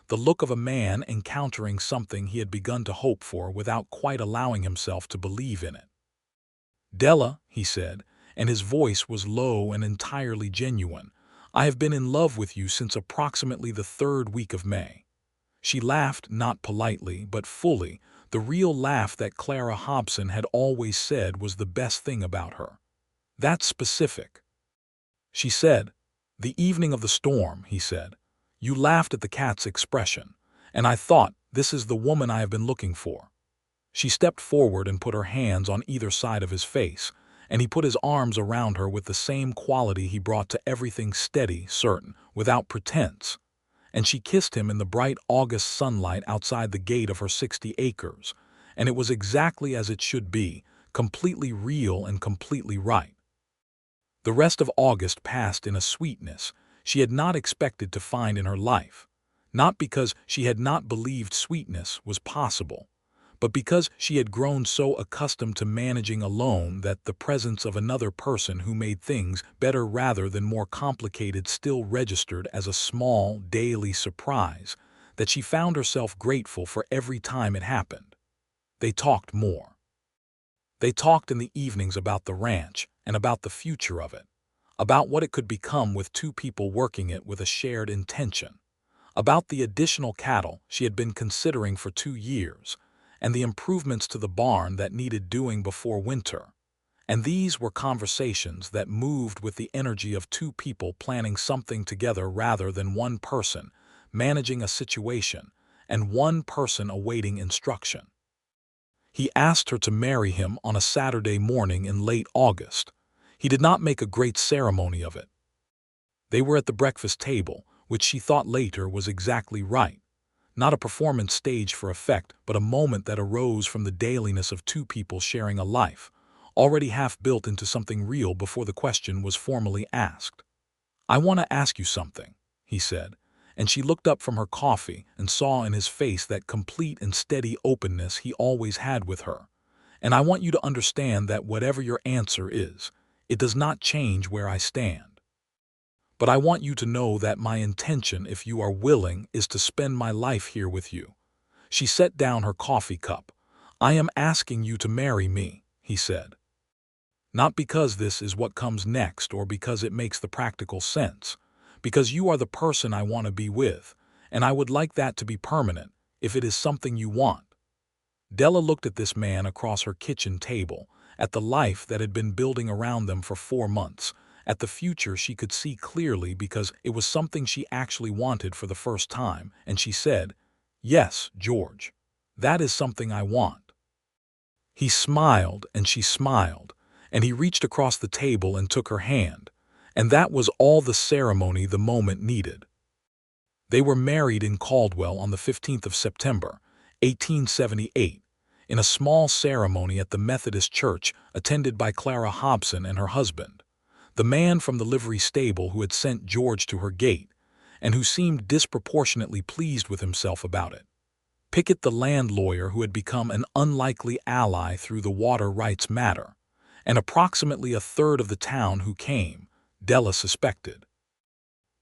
the look of a man encountering something he had begun to hope for without quite allowing himself to believe in it. "Della," he said, and his voice was low and entirely genuine, "I have been in love with you since approximately the 3rd week of May." She laughed, not politely, but fully, the real laugh that Clara Hobson had always said was the best thing about her. "That's specific." She said, "The evening of the storm," he said. "You laughed at the cat's expression, and I thought, this is the woman I have been looking for." She stepped forward and put her hands on either side of his face, and he put his arms around her with the same quality he brought to everything, steady, certain, without pretense. And she kissed him in the bright August sunlight outside the gate of her 60 acres, and it was exactly as it should be, completely real and completely right. The rest of August passed in a sweetness she had not expected to find in her life, not because she had not believed sweetness was possible, but because she had grown so accustomed to managing alone that the presence of another person who made things better rather than more complicated still registered as a small, daily surprise that she found herself grateful for every time it happened. They talked more. They talked in the evenings about the ranch and about the future of it, about what it could become with 2 people working it with a shared intention, about the additional cattle she had been considering for 2 years, and the improvements to the barn that needed doing before winter. And these were conversations that moved with the energy of 2 people planning something together rather than one person managing a situation and one person awaiting instruction. He asked her to marry him on a Saturday morning in late August. He did not make a great ceremony of it. They were at the breakfast table, which she thought later was exactly right. Not a performance staged for effect, but a moment that arose from the dailiness of 2 people sharing a life, already half built into something real before the question was formally asked. "I want to ask you something," he said, and she looked up from her coffee and saw in his face that complete and steady openness he always had with her. "And I want you to understand that whatever your answer is, it does not change where I stand. But I want you to know that my intention, if you are willing, is to spend my life here with you." She set down her coffee cup. "I am asking you to marry me," he said. "Not because this is what comes next or because it makes the practical sense, because you are the person I want to be with, and I would like that to be permanent, if it is something you want." Della looked at this man across her kitchen table, at the life that had been building around them for 4 months, at the future she could see clearly because it was something she actually wanted for the first time, and she said, "Yes, George, that is something I want." He smiled and she smiled, and he reached across the table and took her hand, and that was all the ceremony the moment needed. They were married in Caldwell on the 15th of September, 1878, in a small ceremony at the Methodist church attended by Clara Hobson and her husband, the man from the livery stable who had sent George to her gate, and who seemed disproportionately pleased with himself about it. Pickett, the land lawyer who had become an unlikely ally through the water rights matter, and approximately a third of the town who came, Della suspected.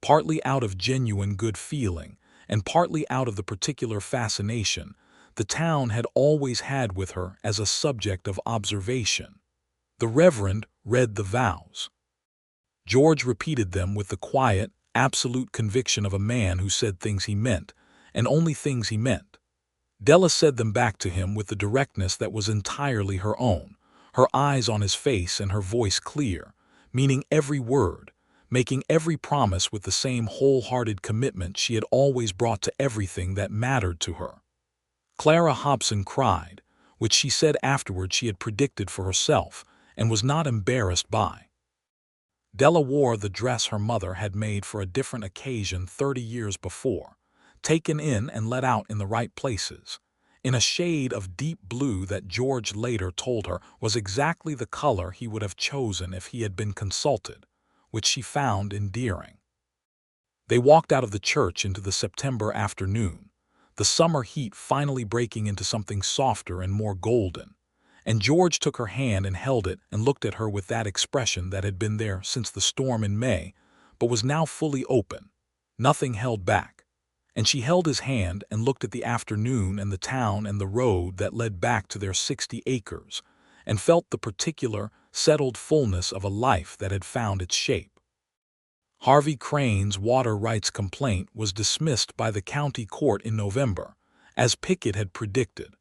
Partly out of genuine good feeling, and partly out of the particular fascination the town had always had with her as a subject of observation. The Reverend read the vows. George repeated them with the quiet, absolute conviction of a man who said things he meant, and only things he meant. Della said them back to him with the directness that was entirely her own, her eyes on his face and her voice clear, meaning every word, making every promise with the same wholehearted commitment she had always brought to everything that mattered to her. Clara Hobson cried, which she said afterward she had predicted for herself and was not embarrassed by. Della wore the dress her mother had made for a different occasion 30 years before, taken in and let out in the right places, in a shade of deep blue that George later told her was exactly the color he would have chosen if he had been consulted, which she found endearing. They walked out of the church into the September afternoon, the summer heat finally breaking into something softer and more golden, and George took her hand and held it and looked at her with that expression that had been there since the storm in May, but was now fully open, nothing held back. And she held his hand and looked at the afternoon and the town and the road that led back to their 60 acres, and felt the particular, settled fullness of a life that had found its shape. Harvey Crane's water rights complaint was dismissed by the county court in November, as Pickett had predicted.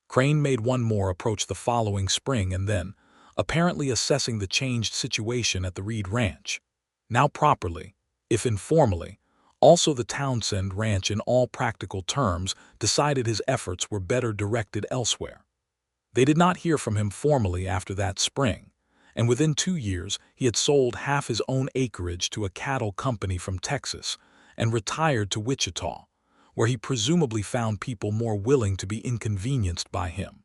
Crane made one more approach the following spring and then, apparently assessing the changed situation at the Reed Ranch, now properly, if informally, also the Townsend Ranch in all practical terms, decided his efforts were better directed elsewhere. They did not hear from him formally after that spring, and within 2 years he had sold half his own acreage to a cattle company from Texas and retired to Wichita, where he presumably found people more willing to be inconvenienced by him.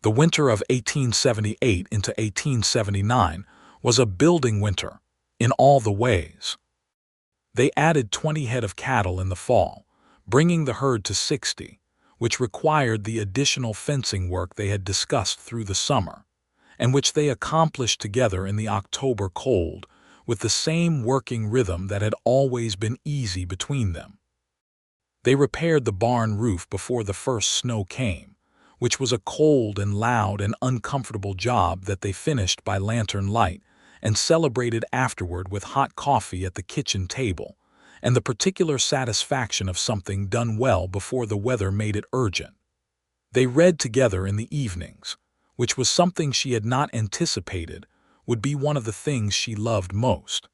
The winter of 1878 into 1879 was a building winter, in all the ways. They added 20 head of cattle in the fall, bringing the herd to 60, which required the additional fencing work they had discussed through the summer, and which they accomplished together in the October cold, with the same working rhythm that had always been easy between them. They repaired the barn roof before the first snow came, which was a cold and loud and uncomfortable job that they finished by lantern light and celebrated afterward with hot coffee at the kitchen table, and the particular satisfaction of something done well before the weather made it urgent. They read together in the evenings, which was something she had not anticipated would be one of the things she loved most.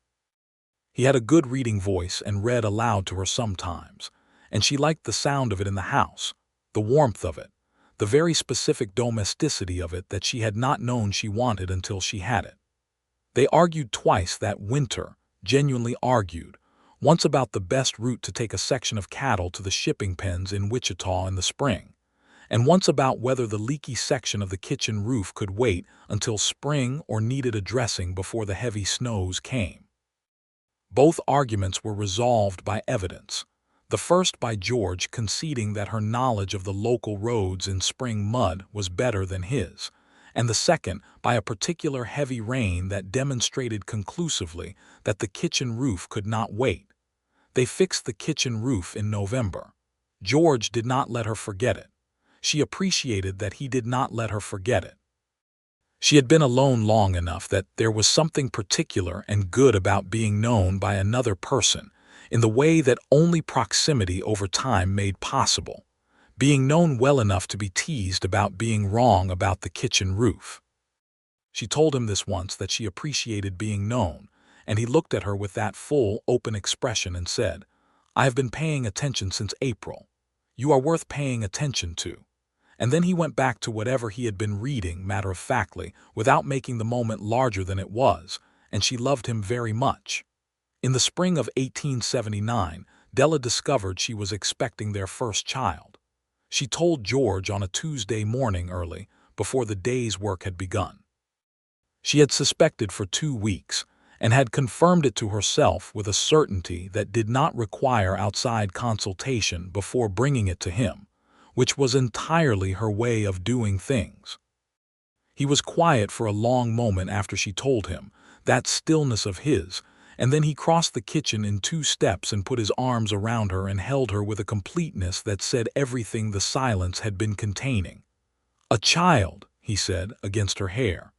He had a good reading voice and read aloud to her sometimes, and she liked the sound of it in the house, the warmth of it, the very specific domesticity of it that she had not known she wanted until she had it. They argued twice that winter, genuinely argued, once about the best route to take a section of cattle to the shipping pens in Wichita in the spring, and once about whether the leaky section of the kitchen roof could wait until spring or needed addressing before the heavy snows came. Both arguments were resolved by evidence, the first by George conceding that her knowledge of the local roads in spring mud was better than his, and the second by a particular heavy rain that demonstrated conclusively that the kitchen roof could not wait. They fixed the kitchen roof in November. George did not let her forget it. She appreciated that he did not let her forget it. She had been alone long enough that there was something particular and good about being known by another person in the way that only proximity over time made possible, being known well enough to be teased about being wrong about the kitchen roof. She told him this once, that she appreciated being known, and he looked at her with that full, open expression and said, "I have been paying attention since April. You are worth paying attention to." And then he went back to whatever he had been reading matter-of-factly, without making the moment larger than it was, and she loved him very much. In the spring of 1879, Della discovered she was expecting their first child. she told George on a Tuesday morning early, before the day's work had begun. She had suspected for 2 weeks, and had confirmed it to herself with a certainty that did not require outside consultation before bringing it to him, which was entirely her way of doing things. He was quiet for a long moment after she told him, that stillness of his, and then he crossed the kitchen in 2 steps and put his arms around her and held her with a completeness that said everything the silence had been containing. "A child," he said, against her hair.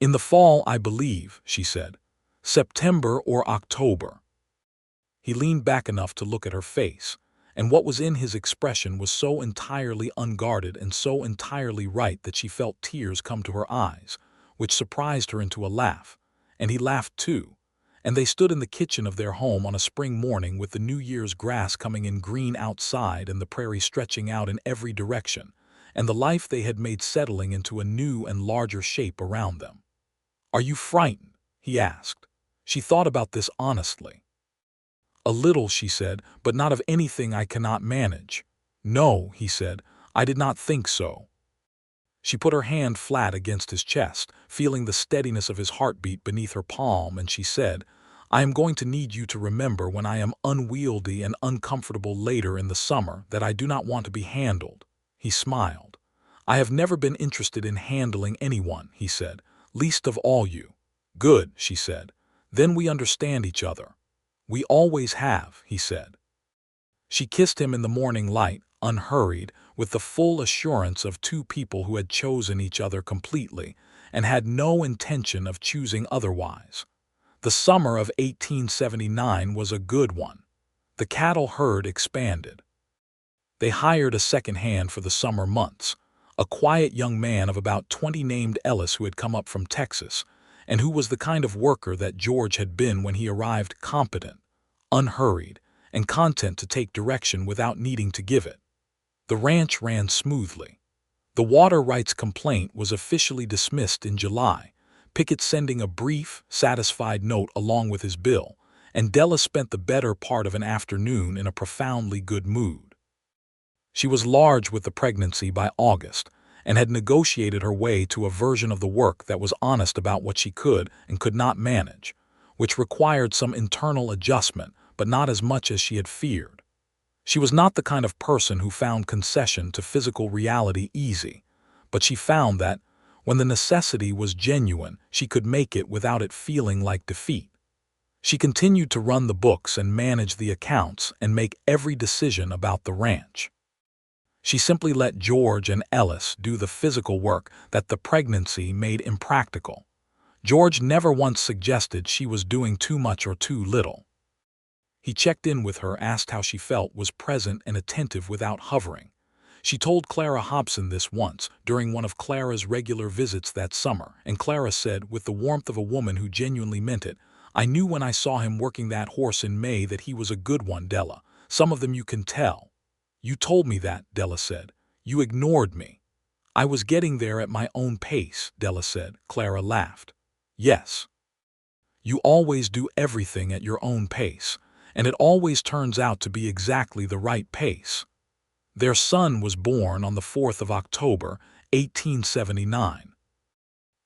"In the fall, I believe," she said. "September or October." He leaned back enough to look at her face, and what was in his expression was so entirely unguarded and so entirely right that she felt tears come to her eyes, which surprised her into a laugh, and he laughed too, and they stood in the kitchen of their home on a spring morning with the New Year's grass coming in green outside and the prairie stretching out in every direction, and the life they had made settling into a new and larger shape around them. "Are you frightened?" he asked. She thought about this honestly. "A little," she said, "but not of anything I cannot manage." "No," he said, "I did not think so." She put her hand flat against his chest, feeling the steadiness of his heartbeat beneath her palm, and she said, "I am going to need you to remember when I am unwieldy and uncomfortable later in the summer that I do not want to be handled." He smiled. "I have never been interested in handling anyone," he said, "least of all you." "Good," she said. "Then we understand each other." "We always have," he said. She kissed him in the morning light, unhurried, with the full assurance of 2 people who had chosen each other completely and had no intention of choosing otherwise. The summer of 1879 was a good one. The cattle herd expanded. They hired a second hand for the summer months, a quiet young man of about 20 named Ellis who had come up from Texas, and who was the kind of worker that George had been when he arrived, competent, unhurried, and content to take direction without needing to give it. The ranch ran smoothly. The water rights complaint was officially dismissed in July, Pickett sending a brief, satisfied note along with his bill, and Della spent the better part of an afternoon in a profoundly good mood. She was large with the pregnancy by August, and had negotiated her way to a version of the work that was honest about what she could and could not manage, which required some internal adjustment, but not as much as she had feared. She was not the kind of person who found concession to physical reality easy, but she found that, when the necessity was genuine, she could make it without it feeling like defeat. She continued to run the books and manage the accounts and make every decision about the ranch. She simply let George and Ellis do the physical work that the pregnancy made impractical. George never once suggested she was doing too much or too little. He checked in with her, asked how she felt, was present and attentive without hovering. She told Clara Hobson this once, during one of Clara's regular visits that summer, and Clara said, with the warmth of a woman who genuinely meant it, "I knew when I saw him working that horse in May that he was a good one, Della. Some of them you can tell." "You told me that," Della said. "You ignored me." "I was getting there at my own pace," Della said. Clara laughed. "Yes. You always do everything at your own pace, and it always turns out to be exactly the right pace." Their son was born on the 4th of October, 1879.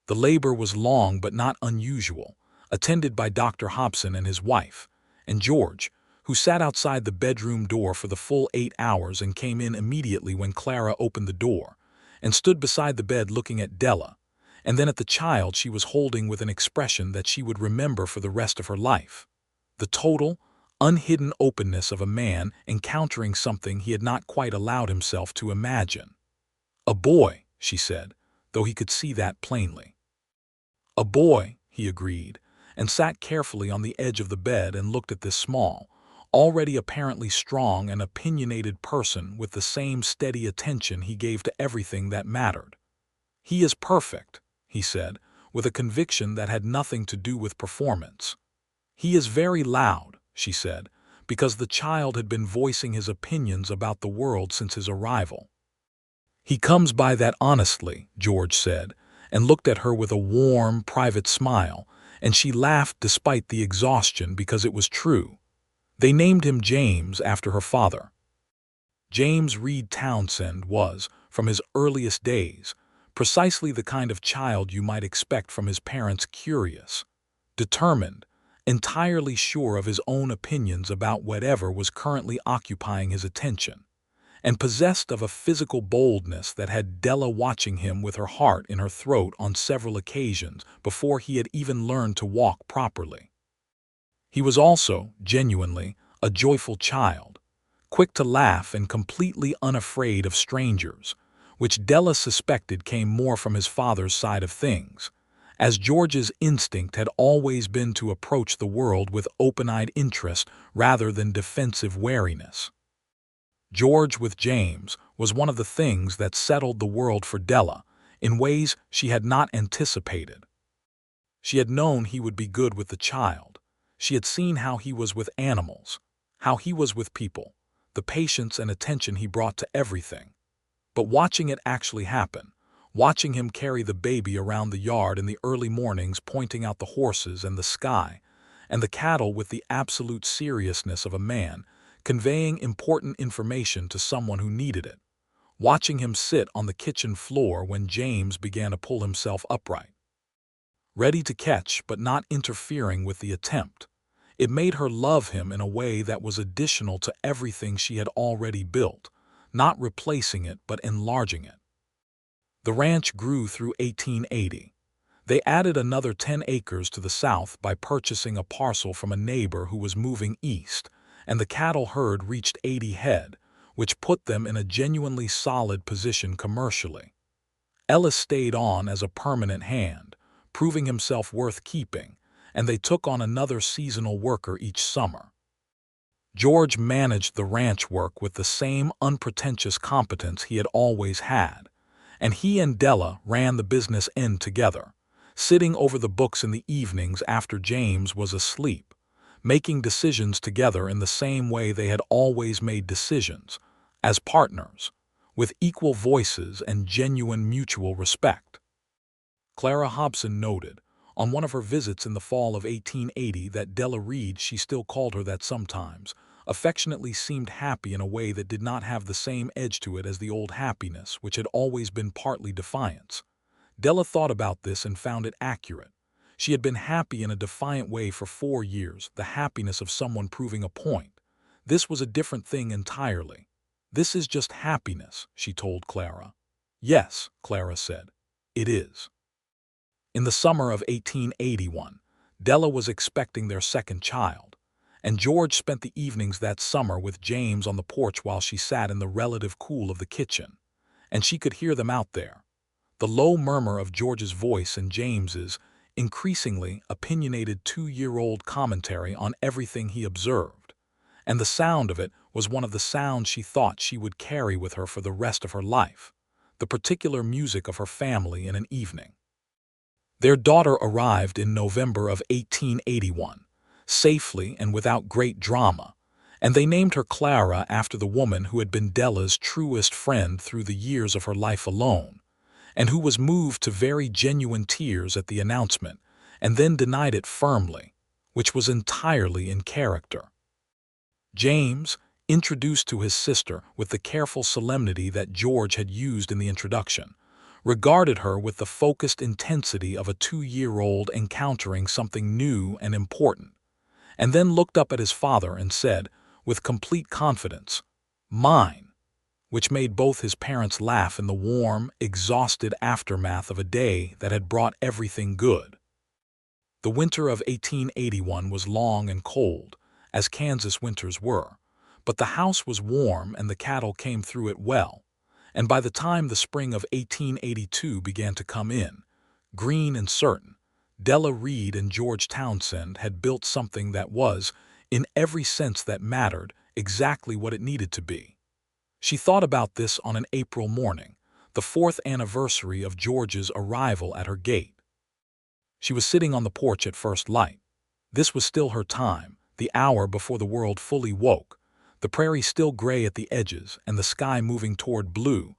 The labor was long but not unusual, attended by Dr. Hobson and his wife, and George, who sat outside the bedroom door for the full 8 hours and came in immediately when Clara opened the door, and stood beside the bed looking at Della, and then at the child she was holding with an expression that she would remember for the rest of her life. The total, unhidden openness of a man encountering something he had not quite allowed himself to imagine. "A boy," she said, though he could see that plainly. "A boy," he agreed, and sat carefully on the edge of the bed and looked at this small, already apparently strong and opinionated person with the same steady attention he gave to everything that mattered. "He is perfect," he said, with a conviction that had nothing to do with performance. "He is very loud," she said, because the child had been voicing his opinions about the world since his arrival. "He comes by that honestly," George said, and looked at her with a warm, private smile, and she laughed despite the exhaustion because it was true. "They named him James after her father." James Reed Townsend was, from his earliest days, precisely the kind of child you might expect from his parents: curious, determined, entirely sure of his own opinions about whatever was currently occupying his attention, and possessed of a physical boldness that had Della watching him with her heart in her throat on several occasions before he had even learned to walk properly. He was also, genuinely, a joyful child, quick to laugh and completely unafraid of strangers, which Della suspected came more from his father's side of things, as George's instinct had always been to approach the world with open-eyed interest rather than defensive wariness. George with James was one of the things that settled the world for Della in ways she had not anticipated. She had known he would be good with the child. She had seen how he was with animals, how he was with people, the patience and attention he brought to everything. But watching it actually happen, watching him carry the baby around the yard in the early mornings, pointing out the horses and the sky, and the cattle with the absolute seriousness of a man, conveying important information to someone who needed it, watching him sit on the kitchen floor when James began to pull himself upright, ready to catch but not interfering with the attempt, it made her love him in a way that was additional to everything she had already built, not replacing it but enlarging it. The ranch grew through 1880. They added another 10 acres to the south by purchasing a parcel from a neighbor who was moving east, and the cattle herd reached 80 head, which put them in a genuinely solid position commercially. Ellis stayed on as a permanent hand, proving himself worth keeping, and they took on another seasonal worker each summer. George managed the ranch work with the same unpretentious competence he had always had, and he and Della ran the business end together, sitting over the books in the evenings after James was asleep, making decisions together in the same way they had always made decisions, as partners, with equal voices and genuine mutual respect. Clara Hobson noted, on one of her visits in the fall of 1880, that Della Reed, she still called her that sometimes, affectionately, seemed happy in a way that did not have the same edge to it as the old happiness, which had always been partly defiance. Della thought about this and found it accurate. She had been happy in a defiant way for 4 years, the happiness of someone proving a point. This was a different thing entirely. "This is just happiness," she told Clara. "Yes," Clara said, "it is." In the summer of 1881, Della was expecting their second child, and George spent the evenings that summer with James on the porch while she sat in the relative cool of the kitchen, and she could hear them out there. The low murmur of George's voice and James's increasingly opinionated 2-year-old commentary on everything he observed, and the sound of it was one of the sounds she thought she would carry with her for the rest of her life, the particular music of her family in an evening. Their daughter arrived in November of 1881, safely and without great drama, and they named her Clara after the woman who had been Della's truest friend through the years of her life alone, and who was moved to very genuine tears at the announcement, and then denied it firmly, which was entirely in character. James, introduced to his sister with the careful solemnity that George had used in the introduction, regarded her with the focused intensity of a 2-year-old encountering something new and important, and then looked up at his father and said, with complete confidence, "Mine," which made both his parents laugh in the warm, exhausted aftermath of a day that had brought everything good. The winter of 1881 was long and cold, as Kansas winters were, but the house was warm and the cattle came through it well, and by the time the spring of 1882 began to come in, green and certain, Della Reed and George Townsend had built something that was, in every sense that mattered, exactly what it needed to be. She thought about this on an April morning, the 4th anniversary of George's arrival at her gate. She was sitting on the porch at first light. This was still her time, the hour before the world fully woke, the prairie still gray at the edges and the sky moving toward blue,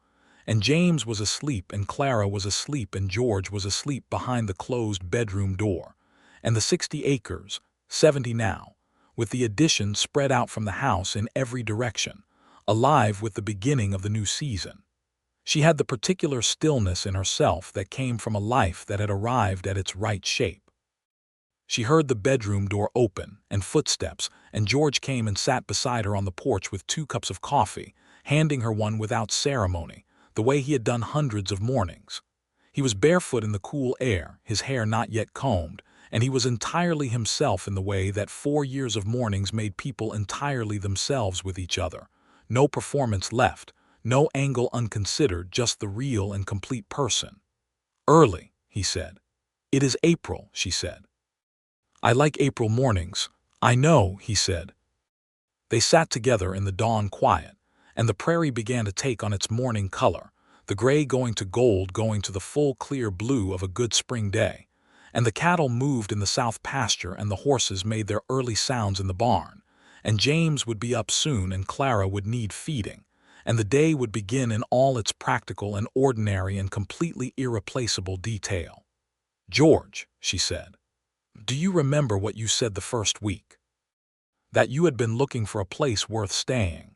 and James was asleep and Clara was asleep and George was asleep behind the closed bedroom door, and the 60 acres, 70 now, with the addition spread out from the house in every direction, alive with the beginning of the new season. She had the particular stillness in herself that came from a life that had arrived at its right shape. She heard the bedroom door open and footsteps, and George came and sat beside her on the porch with 2 cups of coffee, handing her one without ceremony, the way he had done hundreds of mornings. He was barefoot in the cool air, his hair not yet combed, and he was entirely himself in the way that 4 years of mornings made people entirely themselves with each other. No performance left, no angle unconsidered, just the real and complete person. "Early," he said. "It is April," she said. "I like April mornings." "I know," he said. They sat together in the dawn quiet, and the prairie began to take on its morning color, the gray going to gold, going to the full clear blue of a good spring day, and the cattle moved in the south pasture and the horses made their early sounds in the barn, and James would be up soon and Clara would need feeding, and the day would begin in all its practical and ordinary and completely irreplaceable detail. "George," she said, "do you remember what you said the first week? That you had been looking for a place worth staying."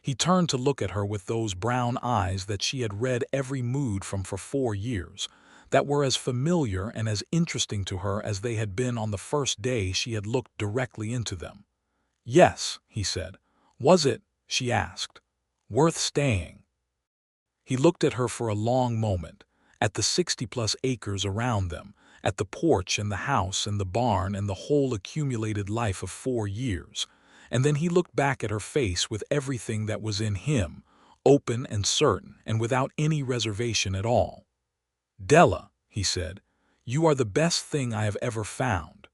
He turned to look at her with those brown eyes that she had read every mood from for 4 years, that were as familiar and as interesting to her as they had been on the first day she had looked directly into them. "Yes," he said. "Was it," she asked, "worth staying?" He looked at her for a long moment, at the 60-plus acres around them, at the porch and the house and the barn and the whole accumulated life of 4 years, and then he looked back at her face with everything that was in him, open and certain and without any reservation at all. "Della," he said, "you are the best thing I have ever found."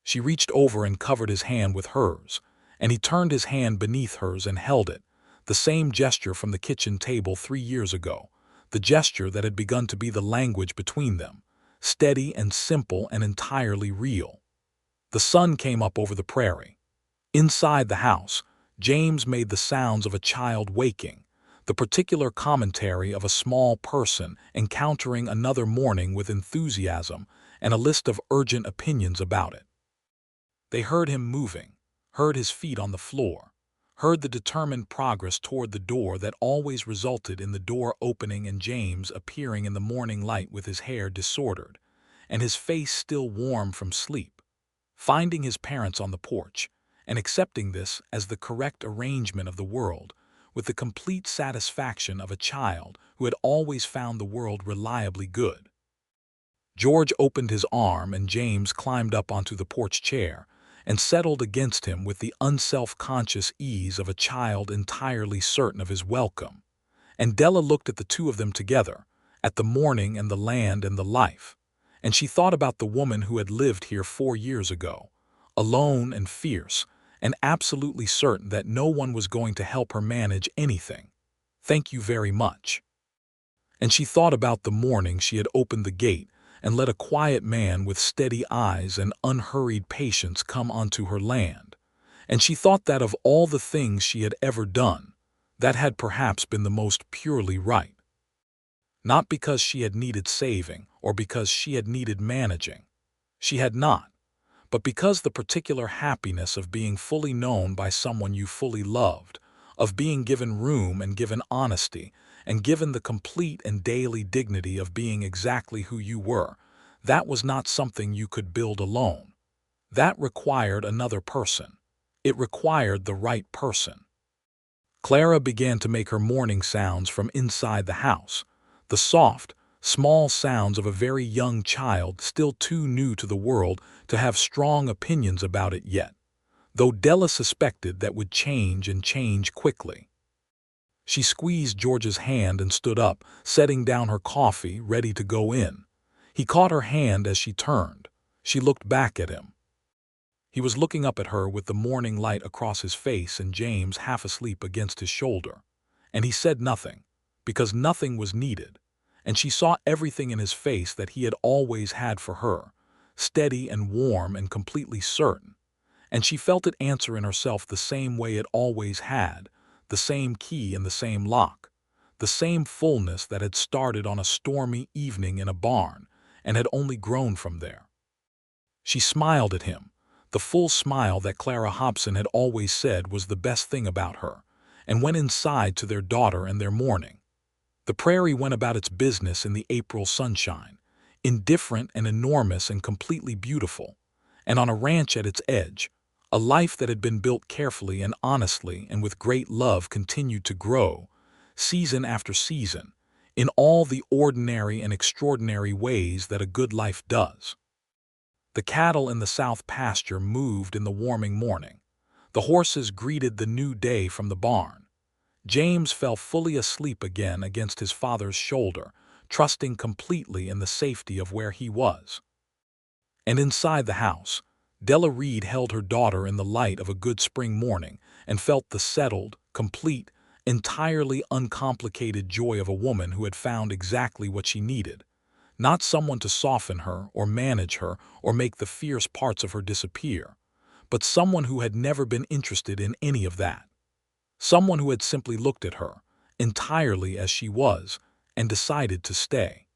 She reached over and covered his hand with hers, and he turned his hand beneath hers and held it, the same gesture from the kitchen table 3 years ago, the gesture that had begun to be the language between them, steady and simple and entirely real. The sun came up over the prairie. Inside the house, James made the sounds of a child waking, the particular commentary of a small person encountering another morning with enthusiasm and a list of urgent opinions about it. They heard him moving, heard his feet on the floor, heard the determined progress toward the door that always resulted in the door opening and James appearing in the morning light with his hair disordered, and his face still warm from sleep, finding his parents on the porch, and accepting this as the correct arrangement of the world, with the complete satisfaction of a child who had always found the world reliably good. George opened his arm and James climbed up onto the porch chair and settled against him with the unself-conscious ease of a child entirely certain of his welcome. And Della looked at the two of them together, at the morning and the land and the life, and she thought about the woman who had lived here 4 years ago, alone and fierce, and absolutely certain that no one was going to help her manage anything. "Thank you very much." And she thought about the morning she had opened the gate and let a quiet man with steady eyes and unhurried patience come onto her land, and she thought that of all the things she had ever done, that had perhaps been the most purely right. Not because she had needed saving or because she had needed managing. She had not. But because the particular happiness of being fully known by someone you fully loved, of being given room and given honesty, and given the complete and daily dignity of being exactly who you were, that was not something you could build alone. That required another person. It required the right person. Clara began to make her morning sounds from inside the house, the soft, small sounds of a very young child still too new to the world to have strong opinions about it yet, though Della suspected that would change and change quickly. She squeezed George's hand and stood up, setting down her coffee, ready to go in. He caught her hand as she turned. She looked back at him. He was looking up at her with the morning light across his face and James half asleep against his shoulder. And he said nothing, because nothing was needed, and she saw everything in his face that he had always had for her, steady and warm and completely certain, and she felt it answer in herself the same way it always had, the same key and the same lock, the same fullness that had started on a stormy evening in a barn and had only grown from there. She smiled at him, the full smile that Clara Hobson had always said was the best thing about her, and went inside to their daughter and their mourning. The prairie went about its business in the April sunshine, indifferent and enormous and completely beautiful, and on a ranch at its edge, a life that had been built carefully and honestly and with great love continued to grow, season after season, in all the ordinary and extraordinary ways that a good life does. The cattle in the south pasture moved in the warming morning. The horses greeted the new day from the barn. James fell fully asleep again against his father's shoulder, trusting completely in the safety of where he was. And inside the house, Della Reed held her daughter in the light of a good spring morning and felt the settled, complete, entirely uncomplicated joy of a woman who had found exactly what she needed. Not someone to soften her or manage her or make the fierce parts of her disappear, but someone who had never been interested in any of that. Someone who had simply looked at her, entirely as she was, and decided to stay.